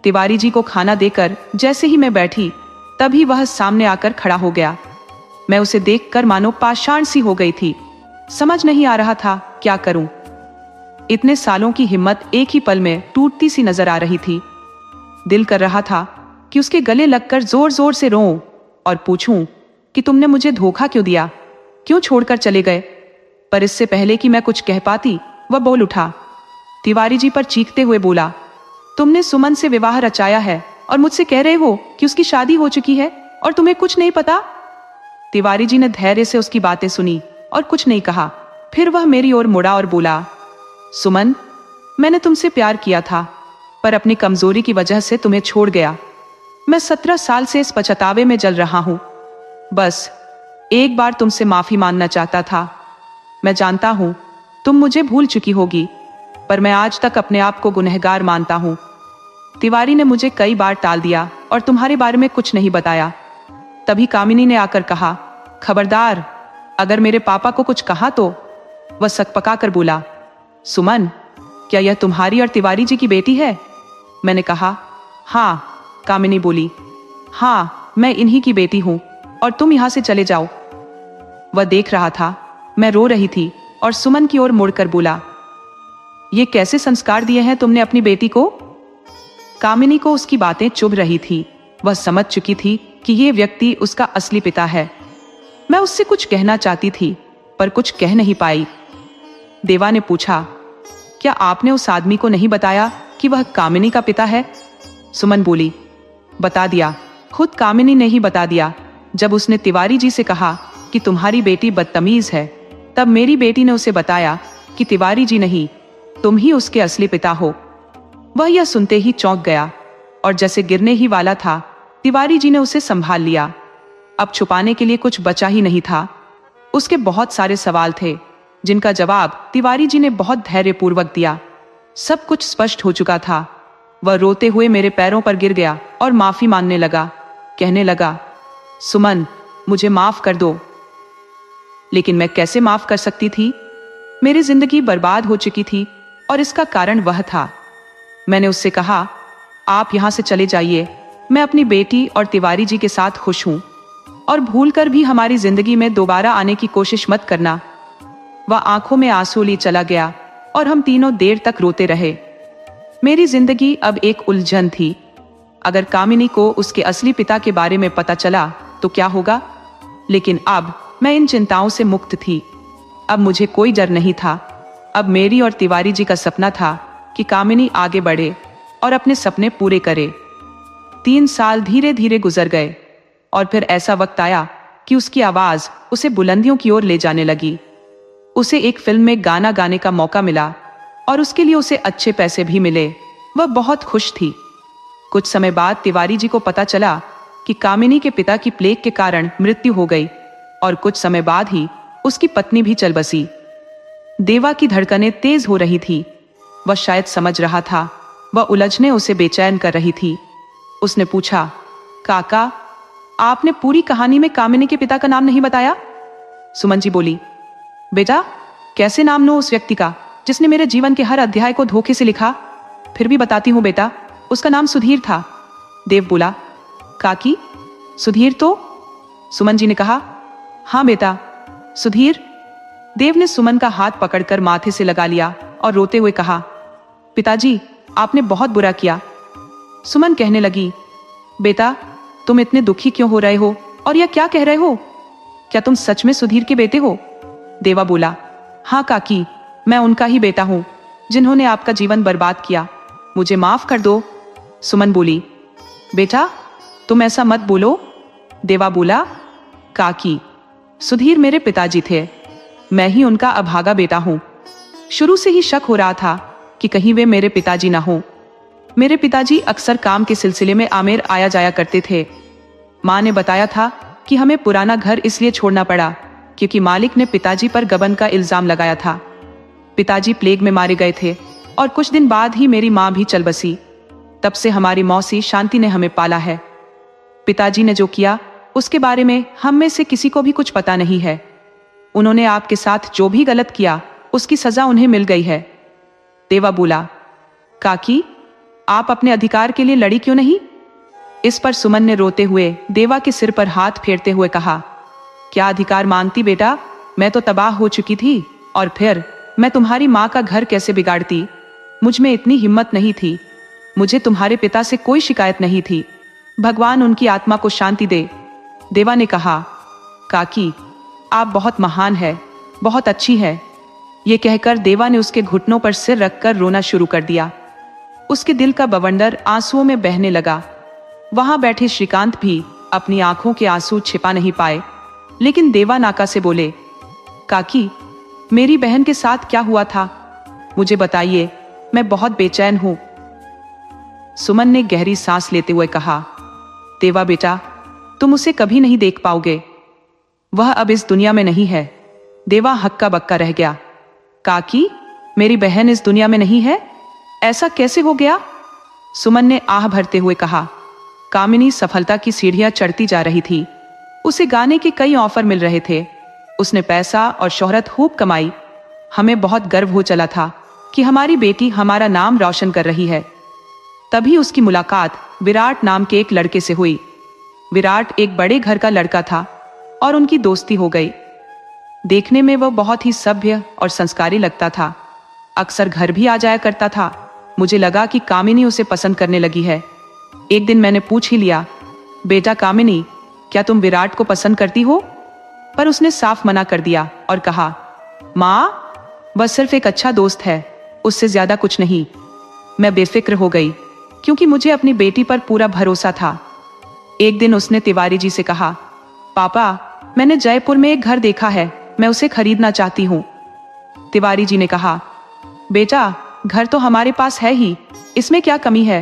तिवारी जी को खाना देकर जैसे ही मैं बैठी, तभी वह सामने आकर खड़ा हो गया। मैं उसे देखकर मानो पाषाण सी हो गई थी। समझ नहीं आ रहा था क्या करूं। इतने सालों की हिम्मत एक ही पल में टूटती सी नजर आ रही थी। दिल कर रहा था कि उसके गले लगकर जोर जोर से रोऊं और पूछूं कि तुमने मुझे धोखा क्यों दिया। क्यों छोड़कर चले गए? पर इससे पहले कि मैं कुछ कह पाती, वह बोल उठा। तिवारी जी पर चीखते हुए बोला, तुमने सुमन से विवाह रचाया है और मुझसे कह रहे हो कि उसकी शादी हो चुकी है और तुम्हें कुछ नहीं पता? तिवारी जी ने धैर्य से उसकी बातें सुनी और कुछ नहीं कहा। फिर वह मेरी ओर मुड़ा और बोला, सुमन, मैंने तुमसे प्यार किया था, पर अपनी कमजोरी की वजह से तुम्हें छोड़ गया। मैं 17 साल से इस पछतावे में जल रहा हूं। बस एक बार तुमसे माफी मांगना चाहता था। मैं जानता हूं तुम मुझे भूल चुकी होगी, पर मैं आज तक अपने आप को गुनहगार मानता हूं। तिवारी ने मुझे कई बार टाल दिया और तुम्हारे बारे में कुछ नहीं बताया। तभी कामिनी ने आकर कहा, खबरदार, अगर मेरे पापा को कुछ कहा तो। वह सकपका कर बोला, सुमन, क्या यह तुम्हारी और तिवारी जी की बेटी है? मैंने कहा, हाँ। कामिनी बोली, हाँ, मैं इन्हीं की बेटी हूं और तुम यहां से चले जाओ। वह देख रहा था मैं रो रही थी और सुमन की ओर मुड़कर बोला, ये कैसे संस्कार दिए हैं तुमने अपनी बेटी को? कामिनी को उसकी बातें चुभ रही थी। वह समझ चुकी थी कि ये व्यक्ति उसका असली पिता है। मैं उससे कुछ कहना चाहती थी पर कुछ कह नहीं पाई। देवा ने पूछा, क्या आपने उस आदमी को नहीं बताया कि वह कामिनी का पिता है? सुमन बोली, बता दिया। खुद कामिनी ने ही बता दिया। जब उसने तिवारी जी से कहा कि तुम्हारी बेटी बदतमीज है, तब मेरी बेटी ने उसे बताया कि तिवारी जी नहीं, तुम ही उसके असली पिता हो। वह यह सुनते ही चौंक गया और जैसे गिरने ही वाला था, तिवारी जी ने उसे संभाल लिया। अब छुपाने के लिए कुछ बचा ही नहीं था। उसके बहुत सारे सवाल थे जिनका जवाब तिवारी जी ने बहुत धैर्यपूर्वक दिया। सब कुछ स्पष्ट हो चुका था। वह रोते हुए मेरे पैरों पर गिर गया और माफी मांगने लगा। कहने लगा, सुमन, मुझे माफ कर दो। लेकिन मैं कैसे माफ कर सकती थी? मेरी जिंदगी बर्बाद हो चुकी थी और इसका कारण वह था। मैंने उससे कहा, आप यहां से चले जाइए। मैं अपनी बेटी और तिवारी जी के साथ खुश हूं और भूलकर भी हमारी जिंदगी में दोबारा आने की कोशिश मत करना। वह आंखों में आंसू लिए चला गया और हम तीनों देर तक रोते रहे। मेरी जिंदगी अब एक उलझन थी। अगर कामिनी को उसके असली पिता के बारे में पता चला तो क्या होगा? लेकिन अब मैं इन चिंताओं से मुक्त थी। अब मुझे कोई डर नहीं था। अब मेरी और तिवारी जी का सपना था कि कामिनी आगे बढ़े और अपने सपने पूरे करे। 3 साल धीरे धीरे गुजर गए और फिर ऐसा वक्त आया कि उसकी आवाज उसे बुलंदियों की ओर ले जाने लगी। उसे एक फिल्म में गाना गाने का मौका मिला और उसके लिए उसे अच्छे पैसे भी मिले। वह बहुत खुश थी। कुछ समय बाद तिवारी जी को पता चला कि कामिनी के पिता की प्लेग के कारण मृत्यु हो गई और कुछ समय बाद ही उसकी पत्नी भी चल बसी। देवा की धड़कनें तेज हो रही थी। वह शायद समझ रहा था। वह उलझने उसे बेचैन कर रही थी। उसने पूछा, काका, आपने पूरी कहानी में कामिनी के पिता का नाम नहीं बताया? सुमन जी बोली, बेटा, कैसे नाम लो उस व्यक्ति का जिसने मेरे जीवन के हर अध्याय को धोखे से लिखा? फिर भी बताती हूं बेटा, उसका नाम सुधीर था। देव बोला, काकी, सुधीर तो? सुमन जी ने कहा, हाँ बेटा, सुधीर। देव ने सुमन का हाथ पकड़कर माथे से लगा लिया और रोते हुए कहा, पिताजी, आपने बहुत बुरा किया। सुमन कहने लगी, बेटा, तुम इतने दुखी क्यों हो रहे हो और यह क्या कह रहे हो? क्या तुम सच में सुधीर के बेटे हो? देवा बोला, हाँ काकी, मैं उनका ही बेटा हूं जिन्होंने आपका जीवन बर्बाद किया। मुझे माफ कर दो। सुमन बोली, बेटा, तुम ऐसा मत बोलो। देवा बोला, काकी, सुधीर मेरे पिताजी थे। मैं ही उनका अभागा बेटा हूं। शुरू से ही शक हो रहा था कि कहीं वे मेरे पिताजी ना हो। मेरे पिताजी अक्सर काम के सिलसिले में आमेर आया जाया करते थे। माँ ने बताया था कि हमें पुराना घर इसलिए छोड़ना पड़ा क्योंकि मालिक ने पिताजी पर गबन का इल्जाम लगाया था। पिताजी प्लेग में मारे गए थे और कुछ दिन बाद ही मेरी माँ भी चल बसी। तब से हमारी मौसी शांति ने हमें पाला है। पिताजी ने जो किया उसके बारे में हम में से किसी को भी कुछ पता नहीं है। उन्होंने आपके साथ जो भी गलत किया उसकी सजा उन्हें मिल गई है। देवा बोला, काकी, आप अपने अधिकार के लिए लड़ी क्यों नहीं? इस पर सुमन ने रोते हुए देवा के सिर पर हाथ फेरते हुए कहा, क्या अधिकार मांगती बेटा? मैं तो तबाह हो चुकी थी और फिर मैं तुम्हारी माँ का घर कैसे बिगाड़ती? मुझ में इतनी हिम्मत नहीं थी। मुझे तुम्हारे पिता से कोई शिकायत नहीं थी। भगवान उनकी आत्मा को शांति दे। देवा ने कहा, काकी, आप बहुत महान है, बहुत अच्छी है। ये कहकर देवा ने उसके घुटनों पर सिर रखकर रोना शुरू कर दिया। उसके दिल का बवंडर आंसुओं में बहने लगा। वहां बैठे श्रीकांत भी अपनी आंखों के आंसू छिपा नहीं पाए, लेकिन देवा नाका से बोले, काकी, मेरी बहन के साथ क्या हुआ था? मुझे बताइए, मैं बहुत बेचैन हूं। सुमन ने गहरी सांस लेते हुए कहा, देवा बेटा, तुम उसे कभी नहीं देख पाओगे। वह अब इस दुनिया में नहीं है। देवा हक्का बक्का रह गया। काकी, मेरी बहन इस दुनिया में नहीं है? ऐसा कैसे हो गया? सुमन ने आह भरते हुए कहा। कामिनी सफलता की सीढ़ियां चढ़ती जा रही थी। उसे गाने के कई ऑफर मिल रहे थे। उसने पैसा और शोहरत खूब कमाई। हमें बहुत गर्व हो चला था कि हमारी बेटी हमारा नाम रोशन कर रही है। तभी उसकी मुलाकात विराट नाम के एक लड़के से हुई। विराट एक बड़े घर का लड़का था और उनकी दोस्ती हो गई। देखने में वह बहुत ही सभ्य और संस्कारी लगता था। अक्सर घर भी आ जाया करता था। मुझे लगा कि कामिनी उसे पसंद करने लगी है। एक दिन मैंने पूछ ही लिया, बेटा कामिनी, क्या तुम विराट को पसंद करती हो? पर उसने साफ मना कर दिया और कहा, माँ, वह सिर्फ एक अच्छा दोस्त है, उससे ज्यादा कुछ नहीं। मैं बेफिक्र हो गई क्योंकि मुझे अपनी बेटी पर पूरा भरोसा था। एक दिन उसने तिवारी जी से कहा, पापा, मैंने जयपुर में एक घर देखा है, मैं उसे खरीदना चाहती हूँ। तिवारी जी ने कहा, बेटा, घर तो हमारे पास है ही, इसमें क्या कमी है?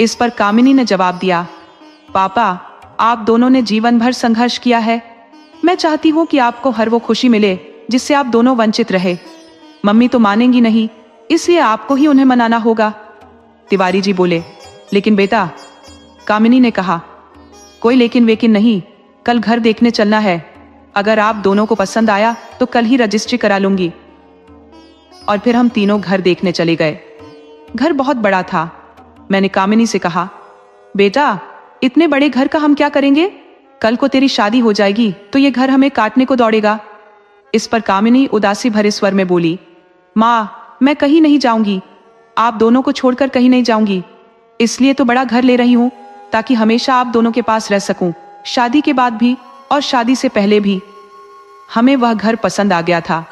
इस पर कामिनी ने जवाब दिया, पापा, आप दोनों ने जीवन भर संघर्ष किया है। मैं चाहती हूँ कि आपको हर वो खुशी मिले जिससे आप दोनों वंचित रहे। मम्मी तो मानेंगी नहीं, इसलिए आपको ही उन्हें मनाना होगा। तिवारी जी बोले, लेकिन बेटा, कामिनी ने कहा, कोई लेकिन वेकिन नहीं, कल घर देखने चलना है। अगर आप दोनों को पसंद आया तो कल ही रजिस्ट्री करा लूंगी। और फिर हम तीनों घर देखने चले गए। घर बहुत बड़ा था। मैंने कामिनी से कहा, बेटा, इतने बड़े घर का हम क्या करेंगे? कल को तेरी शादी हो जाएगी तो ये घर हमें काटने को दौड़ेगा। इस पर कामिनी उदासी भरे स्वर में बोली, माँ, मैं कहीं नहीं जाऊंगी, आप दोनों को छोड़कर कहीं नहीं जाऊंगी। इसलिए तो बड़ा घर ले रही हूं ताकि हमेशा आप दोनों के पास रह सकूं, शादी के बाद भी और शादी से पहले भी। हमें वह घर पसंद आ गया था।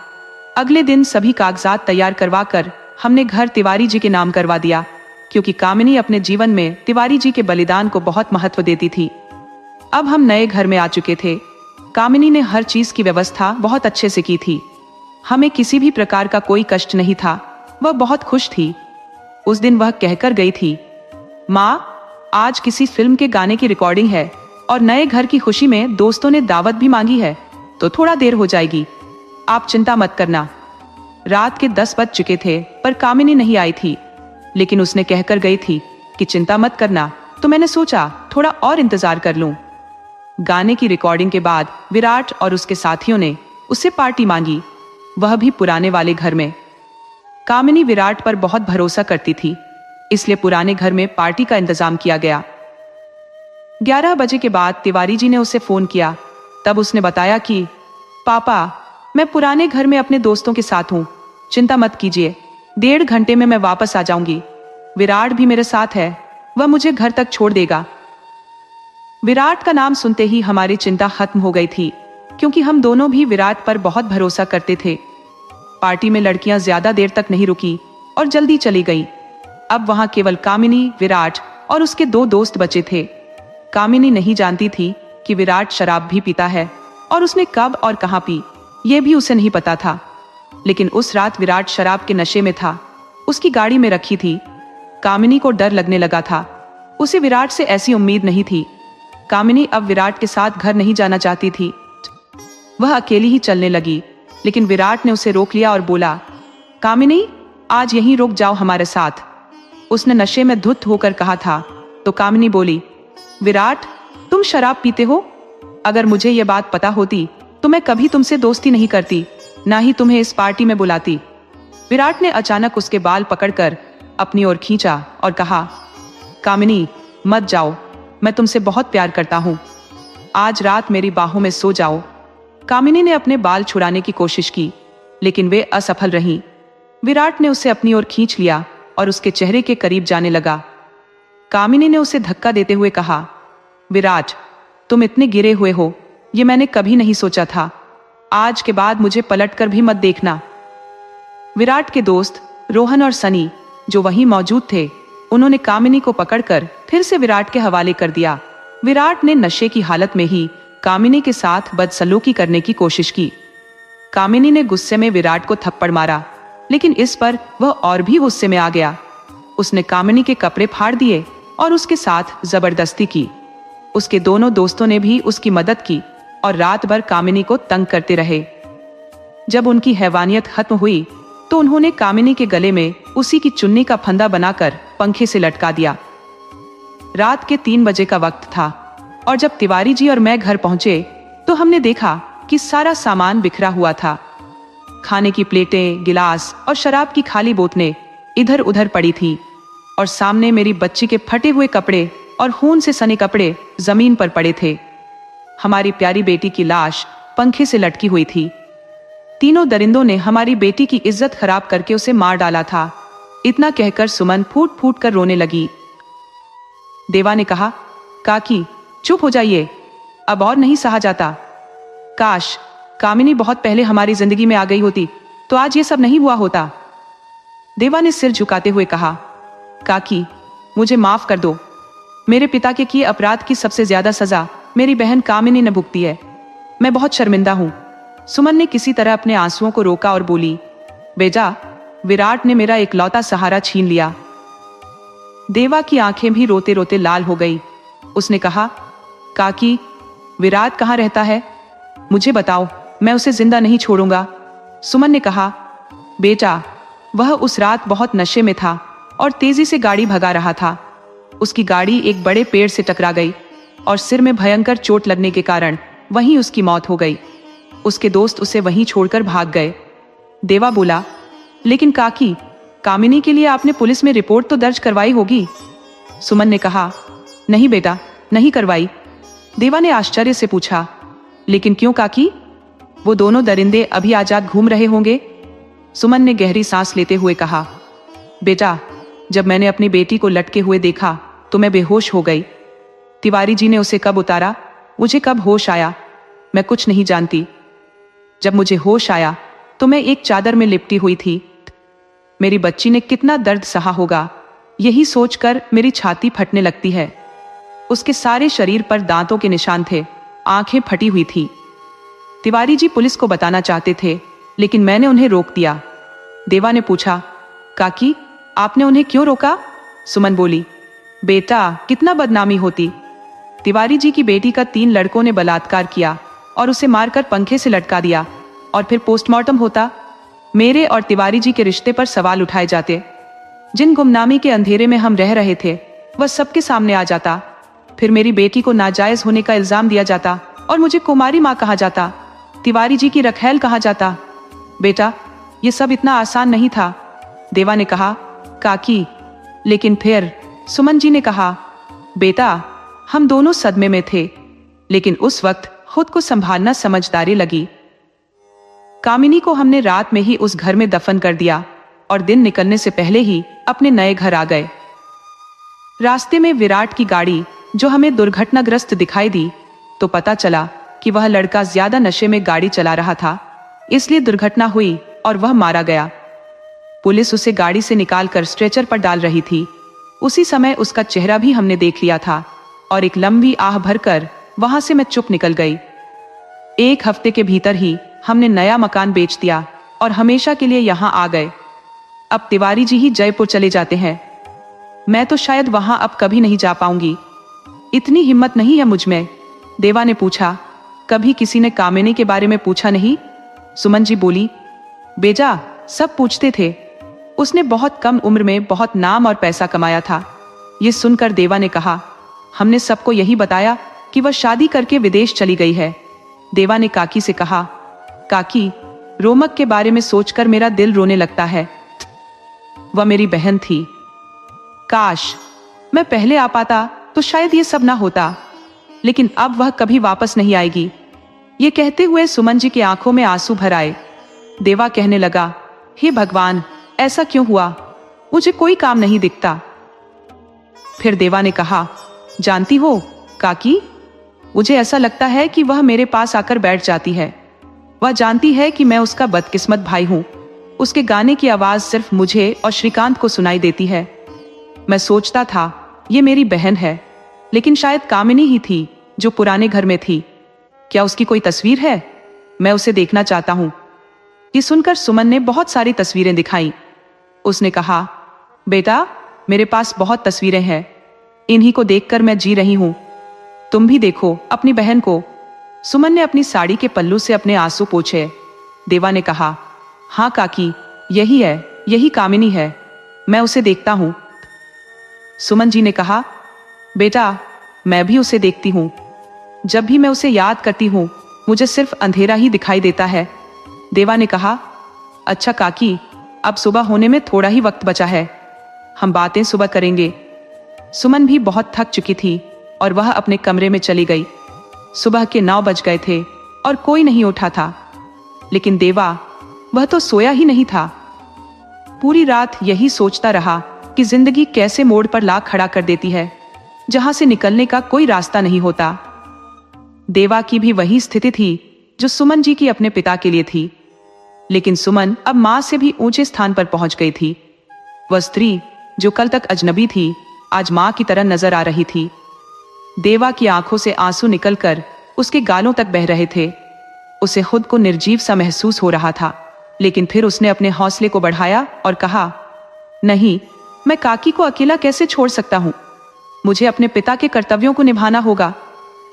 अगले दिन सभी कागजात तैयार करवा कर हमने घर तिवारी जी के नाम करवा दिया, क्योंकि कामिनी अपने जीवन में तिवारी जी के बलिदान को बहुत महत्व देती थी। अब हम नए घर में आ चुके थे। कामिनी ने हर चीज की व्यवस्था बहुत अच्छे से की थी। हमें किसी भी प्रकार का कोई कष्ट नहीं था। वह बहुत खुश थी। उस दिन वह कहकर गई थी, माँ, आज किसी फिल्म के गाने की रिकॉर्डिंग है और नए घर की खुशी में दोस्तों ने दावत भी मांगी है, तो थोड़ा देर हो जाएगी, आप चिंता मत करना। रात के 10 बज चुके थे पर कामिनी नहीं आई थी, लेकिन उसने कहकर गई थी कि चिंता मत करना, तो मैंने सोचा थोड़ा और इंतजार कर लूं। गाने की रिकॉर्डिंग के बाद विराट और उसके साथियों ने उससे पार्टी मांगी, वह भी पुराने वाले घर में। कामिनी विराट पर बहुत भरोसा करती थी, इसलिए पुराने घर में पार्टी का इंतजाम किया गया। 11 बजे के बाद तिवारी जी ने उसे फोन किया। तब उसने बताया कि पापा, मैं पुराने घर में अपने दोस्तों के साथ हूँ, चिंता मत कीजिए, 1.5 घंटे में मैं वापस आ जाऊंगी। विराट भी मेरे साथ है, वह मुझे घर तक छोड़ देगा। विराट का नाम सुनते ही हमारी चिंता खत्म हो गई थी, क्योंकि हम दोनों भी विराट पर बहुत भरोसा करते थे। पार्टी में लड़कियां ज्यादा देर तक नहीं रुकी और जल्दी चली गई। अब वहां केवल कामिनी, विराट और उसके 2 दोस्त बचे थे। कामिनी नहीं जानती थी कि विराट शराब भी पीता है और उसने कब और कहां पी, यह भी उसे नहीं पता था। लेकिन उस रात विराट शराब के नशे में था, उसकी गाड़ी में रखी थी। कामिनी को डर लगने लगा था। उसे विराट से ऐसी उम्मीद नहीं थी। कामिनी अब विराट के साथ घर नहीं जाना चाहती थी। वह अकेली ही चलने लगी, लेकिन विराट ने उसे रोक लिया और बोला, कामिनी, आज यहीं रुक जाओ हमारे साथ। उसने नशे में धुत होकर कहा था। तो कामिनी बोली, विराट, तुम शराब पीते हो? अगर मुझे यह बात पता होती तो मैं कभी तुमसे दोस्ती नहीं करती, ना ही तुम्हें इस पार्टी में बुलाती। विराट ने अचानक उसके बाल पकड़कर अपनी ओर खींचा और कहा, कामिनी, मत जाओ, मैं तुमसे बहुत प्यार करता हूं, आज रात मेरी बाहों में सो जाओ। कामिनी ने अपने बाल छुड़ाने की कोशिश की, लेकिन वे असफल रहीं। विराट ने उसे अपनी ओर खींच लिया और उसके चेहरे के करीब जाने लगा। कामिनी ने उसे धक्का देते हुए कहा, विराट, तुम इतने गिरे हुए हो, ये मैंने कभी नहीं सोचा था। आज के बाद मुझे पलटकर भी मत देखना। विराट के दोस्त रोहन और सनी जो वहीं मौजूद थे, उन्होंने कामिनी को पकड़कर फिर से विराट के हवाले कर दिया। विराट ने नशे की हालत में ही कामिनी के साथ बदसलूकी करने की कोशिश की। कामिनी ने गुस्से में विराट को थप्पड़ मारा, लेकिन इस पर वह और भी गुस्से में आ गया। उसने कामिनी के कपड़े फाड़ दिए और उसके साथ जबरदस्ती की। उसके दोनों दोस्तों ने भी उसकी मदद की और रात भर कामिनी को तंग करते रहे। जब उनकी हैवानियत खत्म हुई तो उन्होंने कामिनी के गले में उसी की चुन्नी का फंदा बनाकर पंखे से लटका दिया। रात के 3 बजे का वक्त था और जब तिवारी जी और मैं घर पहुंचे तो हमने देखा कि सारा सामान बिखरा हुआ था। खाने की प्लेटें, गिलास और शराब की खाली बोतलें इधर उधर पड़ी थी और सामने मेरी बच्ची के फटे हुए कपड़े और खून से सने कपड़े जमीन पर पड़े थे। हमारी प्यारी बेटी की लाश पंखे से लटकी हुई थी। तीनों दरिंदों ने हमारी बेटी की इज्जत खराब करके उसे मार डाला था। इतना कहकर सुमन फूट फूट कर रोने लगी। देवा ने कहा, काकी चुप हो जाइए, अब और नहीं सहा जाता। काश कामिनी बहुत पहले हमारी जिंदगी में आ गई होती तो आज ये सब नहीं हुआ होता। देवा ने सिर झुकाते हुए कहा, काकी मुझे माफ कर दो। मेरे पिता के किए अपराध की सबसे ज्यादा सजा मेरी बहन कामिनी ने भुगती है। मैं बहुत शर्मिंदा हूं। सुमन ने किसी तरह अपने आंसुओं को रोका और बोली, बेजा विराट ने मेरा इकलौता सहारा छीन लिया। देवा की आंखें भी रोते रोते लाल हो गई। उसने कहा, काकी विराट कहाँ रहता है? मुझे बताओ, मैं उसे जिंदा नहीं छोड़ूंगा। सुमन ने कहा, बेटा वह उस रात बहुत नशे में था और तेजी से गाड़ी भगा रहा था। उसकी गाड़ी एक बड़े पेड़ से टकरा गई और सिर में भयंकर चोट लगने के कारण वहीं उसकी मौत हो गई। उसके दोस्त उसे वहीं छोड़कर भाग गए। देवा बोला, लेकिन काकी कामिनी के लिए आपने पुलिस में रिपोर्ट तो दर्ज करवाई होगी। सुमन ने कहा, नहीं बेटा, नहीं करवाई। देवा ने आश्चर्य से पूछा, लेकिन क्यों काकी? वो दोनों दरिंदे अभी आजाद घूम रहे होंगे। सुमन ने गहरी सांस लेते हुए कहा, बेटा जब मैंने अपनी बेटी को लटके हुए देखा तो मैं बेहोश हो गई। तिवारी जी ने उसे कब उतारा, मुझे कब होश आया, मैं कुछ नहीं जानती। जब मुझे होश आया तो मैं एक चादर में लिपटी हुई थी। मेरी बच्ची ने कितना दर्द सहा होगा, यही सोचकर मेरी छाती फटने लगती है। उसके सारे शरीर पर दांतों के निशान थे, आंखें फटी हुई थी। तिवारी जी पुलिस को बताना चाहते थे, लेकिन मैंने उन्हें रोक दिया। देवा ने पूछा, काकी आपने उन्हें क्यों रोका? सुमन बोली, बेटा कितना बदनामी होती। तिवारी जी की बेटी का 3 लड़कों ने बलात्कार किया और उसे मारकर पंखे से लटका दिया और फिर पोस्टमार्टम होता। मेरे और तिवारी जी के रिश्ते पर सवाल उठाए जाते। जिन गुमनामी के अंधेरे में हम रह रहे थे वह सबके सामने आ जाता। फिर मेरी बेटी को नाजायज होने का इल्जाम दिया जाता और मुझे कुमारी माँ कहा जाता, तिवारी जी की रखैल कहा जाता। बेटा ये सब इतना आसान नहीं था। देवा ने कहा, काकी लेकिन फिर? सुमन जी ने कहा, बेटा हम दोनों सदमे में थे, लेकिन उस वक्त खुद को संभालना समझदारी लगी। कामिनी को हमने रात में ही उस घर में दफन कर दिया और दिन निकलने से पहले ही अपने नए घर आ गए। रास्ते में विराट की गाड़ी जो हमें दुर्घटनाग्रस्त दिखाई दी तो पता चला कि वह लड़का ज्यादा नशे में गाड़ी चला रहा था, इसलिए दुर्घटना हुई और वह मारा गया। पुलिस उसे गाड़ी से निकालकर स्ट्रेचर पर डाल रही थी। उसी समय उसका चेहरा भी हमने देख लिया था और एक लंबी आह भरकर वहां से मैं चुप निकल गई। 1 हफ्ते के भीतर ही हमने नया मकान बेच दिया और हमेशा के लिए यहाँ आ गए। अब तिवारी जी ही जयपुर चले जाते हैं। मैं तो शायद वहां अब कभी नहीं जा पाऊंगी। इतनी हिम्मत नहीं है मुझ में। देवा ने पूछा, कभी किसी ने कामिनी के बारे में पूछा नहीं? सुमन जी बोली, बेजा सब पूछते थे। उसने बहुत कम उम्र में बहुत नाम और पैसा कमाया था। ये सुनकर देवा ने कहा, हमने सबको यही बताया कि वह शादी करके विदेश चली गई है। देवा ने काकी से कहा, काकी रोमक के बारे में सोचकर मेरा दिल रोने लगता है। वह मेरी बहन थी। काश मैं पहले आ पाता तो शायद ये सब ना होता, लेकिन अब वह कभी वापस नहीं आएगी। ये कहते हुए सुमन जी की आंखों में आंसू भर आए। देवा कहने लगा, हे भगवान ऐसा क्यों हुआ? मुझे कोई काम नहीं दिखता। फिर देवा ने कहा, जानती हो काकी, मुझे ऐसा लगता है कि वह मेरे पास आकर बैठ जाती है। वह जानती है कि मैं उसका बदकिस्मत भाई हूँ। उसके गाने की आवाज सिर्फ मुझे और श्रीकांत को सुनाई देती है। मैं सोचता था ये मेरी बहन है, लेकिन शायद कामिनी ही थी जो पुराने घर में थी। क्या उसकी कोई तस्वीर है? मैं उसे देखना चाहता हूँ। ये सुनकर सुमन ने बहुत सारी तस्वीरें दिखाई। उसने कहा, बेटा मेरे पास बहुत तस्वीरें हैं, इन्हीं को देखकर मैं जी रही हूँ। तुम भी देखो अपनी बहन को। सुमन ने अपनी साड़ी के पल्लू से अपने आंसू पोंछे। देवा ने कहा, हाँ काकी, यही है, यही कामिनी है, मैं उसे देखता हूँ। सुमन जी ने कहा, बेटा मैं भी उसे देखती हूँ। जब भी मैं उसे याद करती हूँ मुझे सिर्फ अंधेरा ही दिखाई देता है। देवा ने कहा, अच्छा काकी, अब सुबह होने में थोड़ा ही वक्त बचा है, हम बातें सुबह करेंगे। सुमन भी बहुत थक चुकी थी और वह अपने कमरे में चली गई। सुबह के 9 बज गए थे और कोई नहीं उठा था, लेकिन देवा, वह तो सोया ही नहीं था। पूरी रात यही सोचता रहा कि जिंदगी कैसे मोड़ पर ला खड़ा कर देती है, जहां से निकलने का कोई रास्ता नहीं होता। देवा की भी वही स्थिति थी जो सुमन जी की अपने पिता के लिए थी, लेकिन सुमन अब मां से भी ऊंचे स्थान पर पहुंच गई थी। वह स्त्री जो कल तक अजनबी थी, आज मां की तरह नजर आ रही थी। देवा की आंखों से आंसू निकलकर उसके गालों तक बह रहे थे। उसे खुद को निर्जीव सा महसूस हो रहा था, लेकिन फिर उसने अपने हौसले को बढ़ाया और कहा, नहीं, मैं काकी को अकेला कैसे छोड़ सकता हूं? मुझे अपने पिता के कर्तव्यों को निभाना होगा।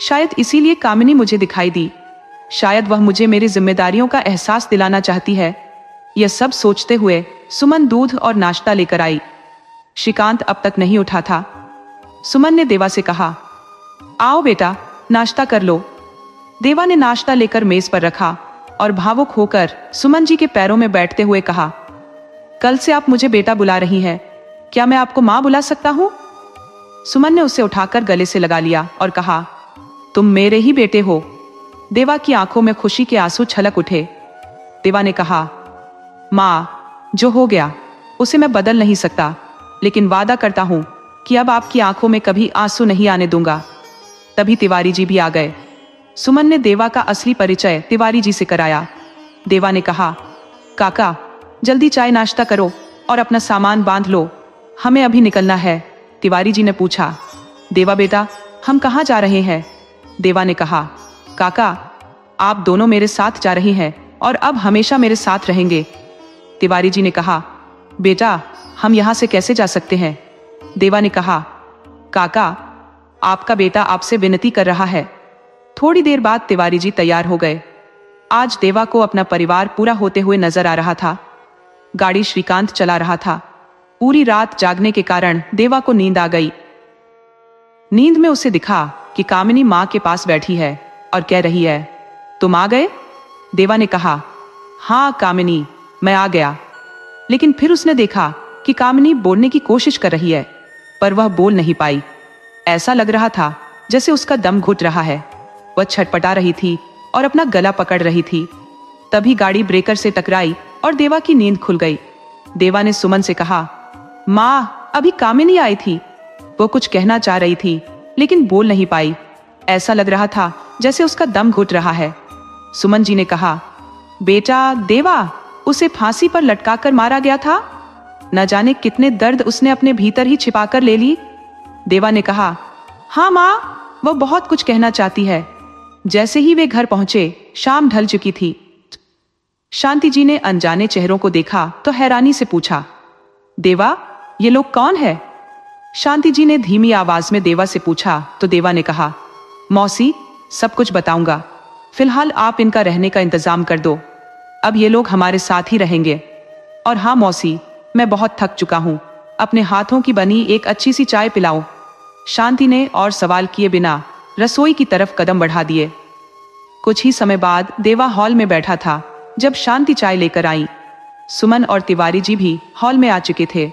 शायद इसीलिए कामिनी मुझे दिखाई दी। शायद वह मुझे मेरी जिम्मेदारियों का एहसास दिलाना चाहती है। यह सब सोचते हुए सुमन दूध और नाश्ता लेकर आई। श्रीकांत अब तक नहीं उठा था। सुमन ने देवा से कहा, आओ बेटा, नाश्ता कर लो। देवा ने नाश्ता लेकर मेज पर रखा और भावुक होकर सुमन जी के पैरों में बैठते हुए कहा, कल से आप मुझे बेटा बुला रही हैं, क्या मैं आपको मां बुला सकता हूं? सुमन ने उसे उठाकर गले से लगा लिया और कहा, तुम मेरे ही बेटे हो। देवा की आंखों में खुशी के आंसू छलक उठे। देवा ने कहा, मां, जो हो गया उसे मैं बदल नहीं सकता, लेकिन वादा करता हूं कि अब आपकी आंखों में कभी आंसू नहीं आने दूंगा। तभी तिवारी जी भी आ गए। सुमन ने देवा का असली परिचय तिवारी जी से कराया। देवा ने कहा, काका जल्दी चाय नाश्ता करो और अपना सामान बांध लो, हमें अभी निकलना है। तिवारी जी ने पूछा, देवा बेटा, हम कहाँ जा रहे हैं? देवा ने कहा, काका आप दोनों मेरे साथ जा रही हैं और अब हमेशा मेरे साथ रहेंगे। तिवारी जी ने कहा, बेटा हम यहाँ से कैसे जा सकते हैं? देवा ने कहा, काका आपका बेटा आपसे विनती कर रहा है। थोड़ी देर बाद तिवारी जी तैयार हो गए। आज देवा को अपना परिवार पूरा होते हुए नजर आ रहा था। गाड़ी श्रीकांत चला रहा था। पूरी रात जागने के कारण देवा को नींद आ गई। नींद में उसे दिखा कि कामिनी मां के पास बैठी है और कह रही है, तुम आ गए? देवा ने कहा, हाँ कामिनी, मैं आ गया। लेकिन फिर उसने देखा कि कामिनी बोलने की कोशिश कर रही है, पर वह बोल नहीं पाई। ऐसा लग रहा था जैसे उसका दम घुट रहा है। वह छटपटा रही थी और अपना गला पकड़ रही थी। तभी गाड़ी ब्रेकर से टकराई और देवा की नींद खुल गई। देवा ने सुमन से कहा, मां, अभी कामिनी आई थी। वो कुछ कहना चाह रही थी लेकिन बोल नहीं पाई। ऐसा लग रहा था जैसे उसका दम घुट रहा है। सुमन जी ने कहा, बेटा देवा, उसे फांसी पर लटकाकर मारा गया था। न जाने कितने दर्द उसने अपने भीतर ही छिपाकर ले ली। देवा ने कहा, हाँ मां, वो बहुत कुछ कहना चाहती है। जैसे ही वे घर पहुंचे शाम ढल चुकी थी। शांति जी ने अनजाने चेहरों को देखा तो हैरानी से पूछा, देवा ये लोग कौन है? शांति जी ने धीमी आवाज में देवा से पूछा तो देवा ने कहा, मौसी सब कुछ बताऊंगा, फिलहाल आप इनका रहने का इंतजाम कर दो। अब ये लोग हमारे साथ ही रहेंगे। और हाँ मौसी, मैं बहुत थक चुका हूं, अपने हाथों की बनी एक अच्छी सी चाय पिलाओ। शांति ने और सवाल किए बिना रसोई की तरफ कदम बढ़ा दिए। कुछ ही समय बाद देवा हॉल में बैठा था जब शांति चाय लेकर आई। सुमन और तिवारी जी भी हॉल में आ चुके थे।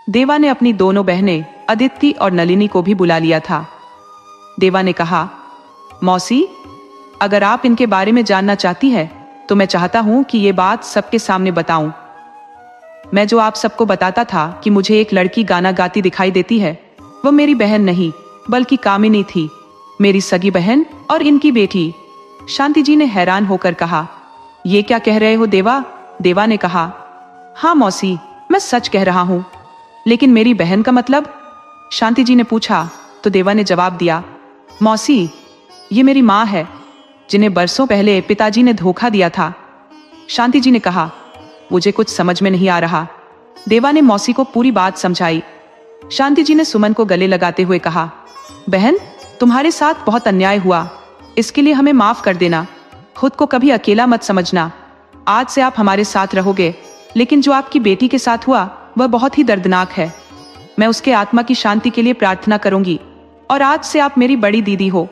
देवा ने अपनी दोनों बहनें अदिति और नलिनी को भी बुला लिया था। देवा ने कहा, मौसी, अगर आप इनके बारे में जानना चाहती है तो मैं चाहता हूं कि ये बात सबके सामने बताऊं। मैं जो आप सबको बताता था कि मुझे एक लड़की गाना गाती दिखाई देती है, वो मेरी बहन नहीं बल्कि कामिनी थी, मेरी सगी बहन और इनकी बेटी। शांति जी ने हैरान होकर कहा, ये क्या कह रहे हो देवा? देवा ने कहा, हाँ मौसी, मैं सच कह रहा हूं। लेकिन मेरी बहन का मतलब? शांति जी ने पूछा तो देवा ने जवाब दिया, मौसी, ये मेरी माँ है, जिन्हें बरसों पहले पिताजी ने धोखा दिया था। शांति जी ने कहा, मुझे कुछ समझ में नहीं आ रहा। देवा ने मौसी को पूरी बात समझाई। शांति जी ने सुमन को गले लगाते हुए कहा, बहन, तुम्हारे साथ बहुत अन्याय हुआ, इसके लिए हमें माफ कर देना। खुद को कभी अकेला मत समझना। आज से आप हमारे साथ रहोगे, लेकिन जो आपकी बेटी के साथ हुआ वह बहुत ही दर्दनाक है। मैं उसके आत्मा की शांति के लिए प्रार्थना करूंगी, और आज से आप मेरी बड़ी दीदी हो।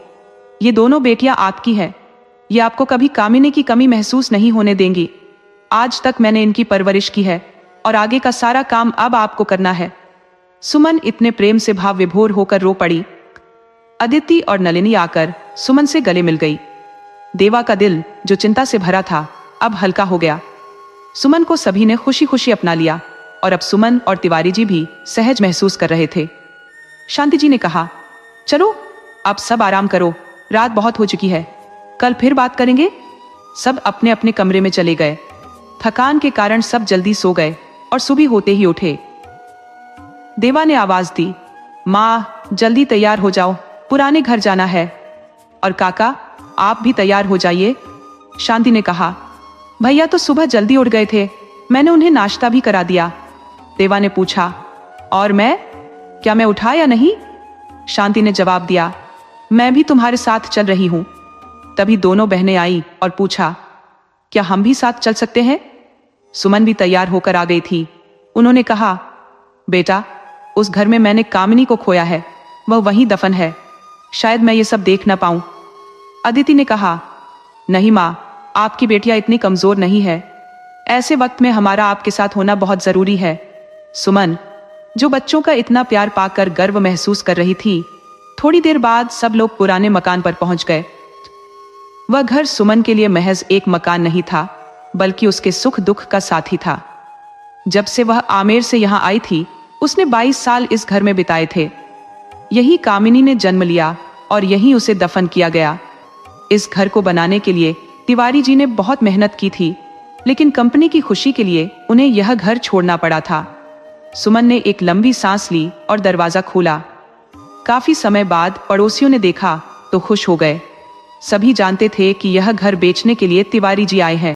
ये दोनों बेटियां आपकी हैं। ये आपको कभी कामिनी की कमी महसूस नहीं होने देंगी। आज तक मैंने इनकी परवरिश की है, और आगे का सारा काम अब आपको करना है। सुमन इतने प्रेम से भाव विभोर होकर रो पड़ी। अदिति और नलिनी आकर सुमन से गले मिल गई। देवा का दिल, जो चिंता से भरा था, अब हल्का हो गया। सुमन को सभी ने खुशी खुशी अपना लिया, और अब सुमन और तिवारी जी भी सहज महसूस कर रहे थे। शांति जी ने कहा, चलो अब सब आराम करो, रात बहुत हो चुकी है, कल फिर बात करेंगे। सब अपने अपने कमरे में चले गए। थकान के कारण सब जल्दी सो गए और सुबह होते ही उठे। देवा ने आवाज दी, माँ, जल्दी तैयार हो जाओ, पुराने घर जाना है। और काका, आप भी तैयार हो जाइए। शांति ने कहा, भैया तो सुबह जल्दी उठ गए थे, मैंने उन्हें नाश्ता भी करा दिया। देवा ने पूछा, और मैं, क्या मैं उठा या नहीं? शांति ने जवाब दिया, मैं भी तुम्हारे साथ चल रही हूं। तभी दोनों बहनें आई और पूछा, क्या हम भी साथ चल सकते हैं? सुमन भी तैयार होकर आ गई थी। उन्होंने कहा, बेटा, उस घर में मैंने कामिनी को खोया है, वह वहीं दफन है, शायद मैं ये सब देख ना पाऊं। अदिति ने कहा, नहीं माँ, आपकी बेटियां इतनी कमजोर नहीं है, ऐसे वक्त में हमारा आपके साथ होना बहुत जरूरी है। सुमन, जो बच्चों का इतना प्यार पाकर गर्व महसूस कर रही थी, थोड़ी देर बाद सब लोग पुराने मकान पर पहुंच गए। वह घर सुमन के लिए महज एक मकान नहीं था, बल्कि उसके सुख दुख का साथी था। जब से वह आमेर से यहाँ आई थी, उसने 22 साल इस घर में बिताए थे। यही कामिनी ने जन्म लिया और यहीं उसे दफन किया गया। इस घर को बनाने के लिए तिवारी जी ने बहुत मेहनत की थी, लेकिन कंपनी की खुशी के लिए उन्हें यह घर छोड़ना पड़ा था। सुमन ने एक लंबी सांस ली और दरवाजा खोला। काफी समय बाद पड़ोसियों ने देखा तो खुश हो गए। सभी जानते थे कि यह घर बेचने के लिए तिवारी जी आए हैं।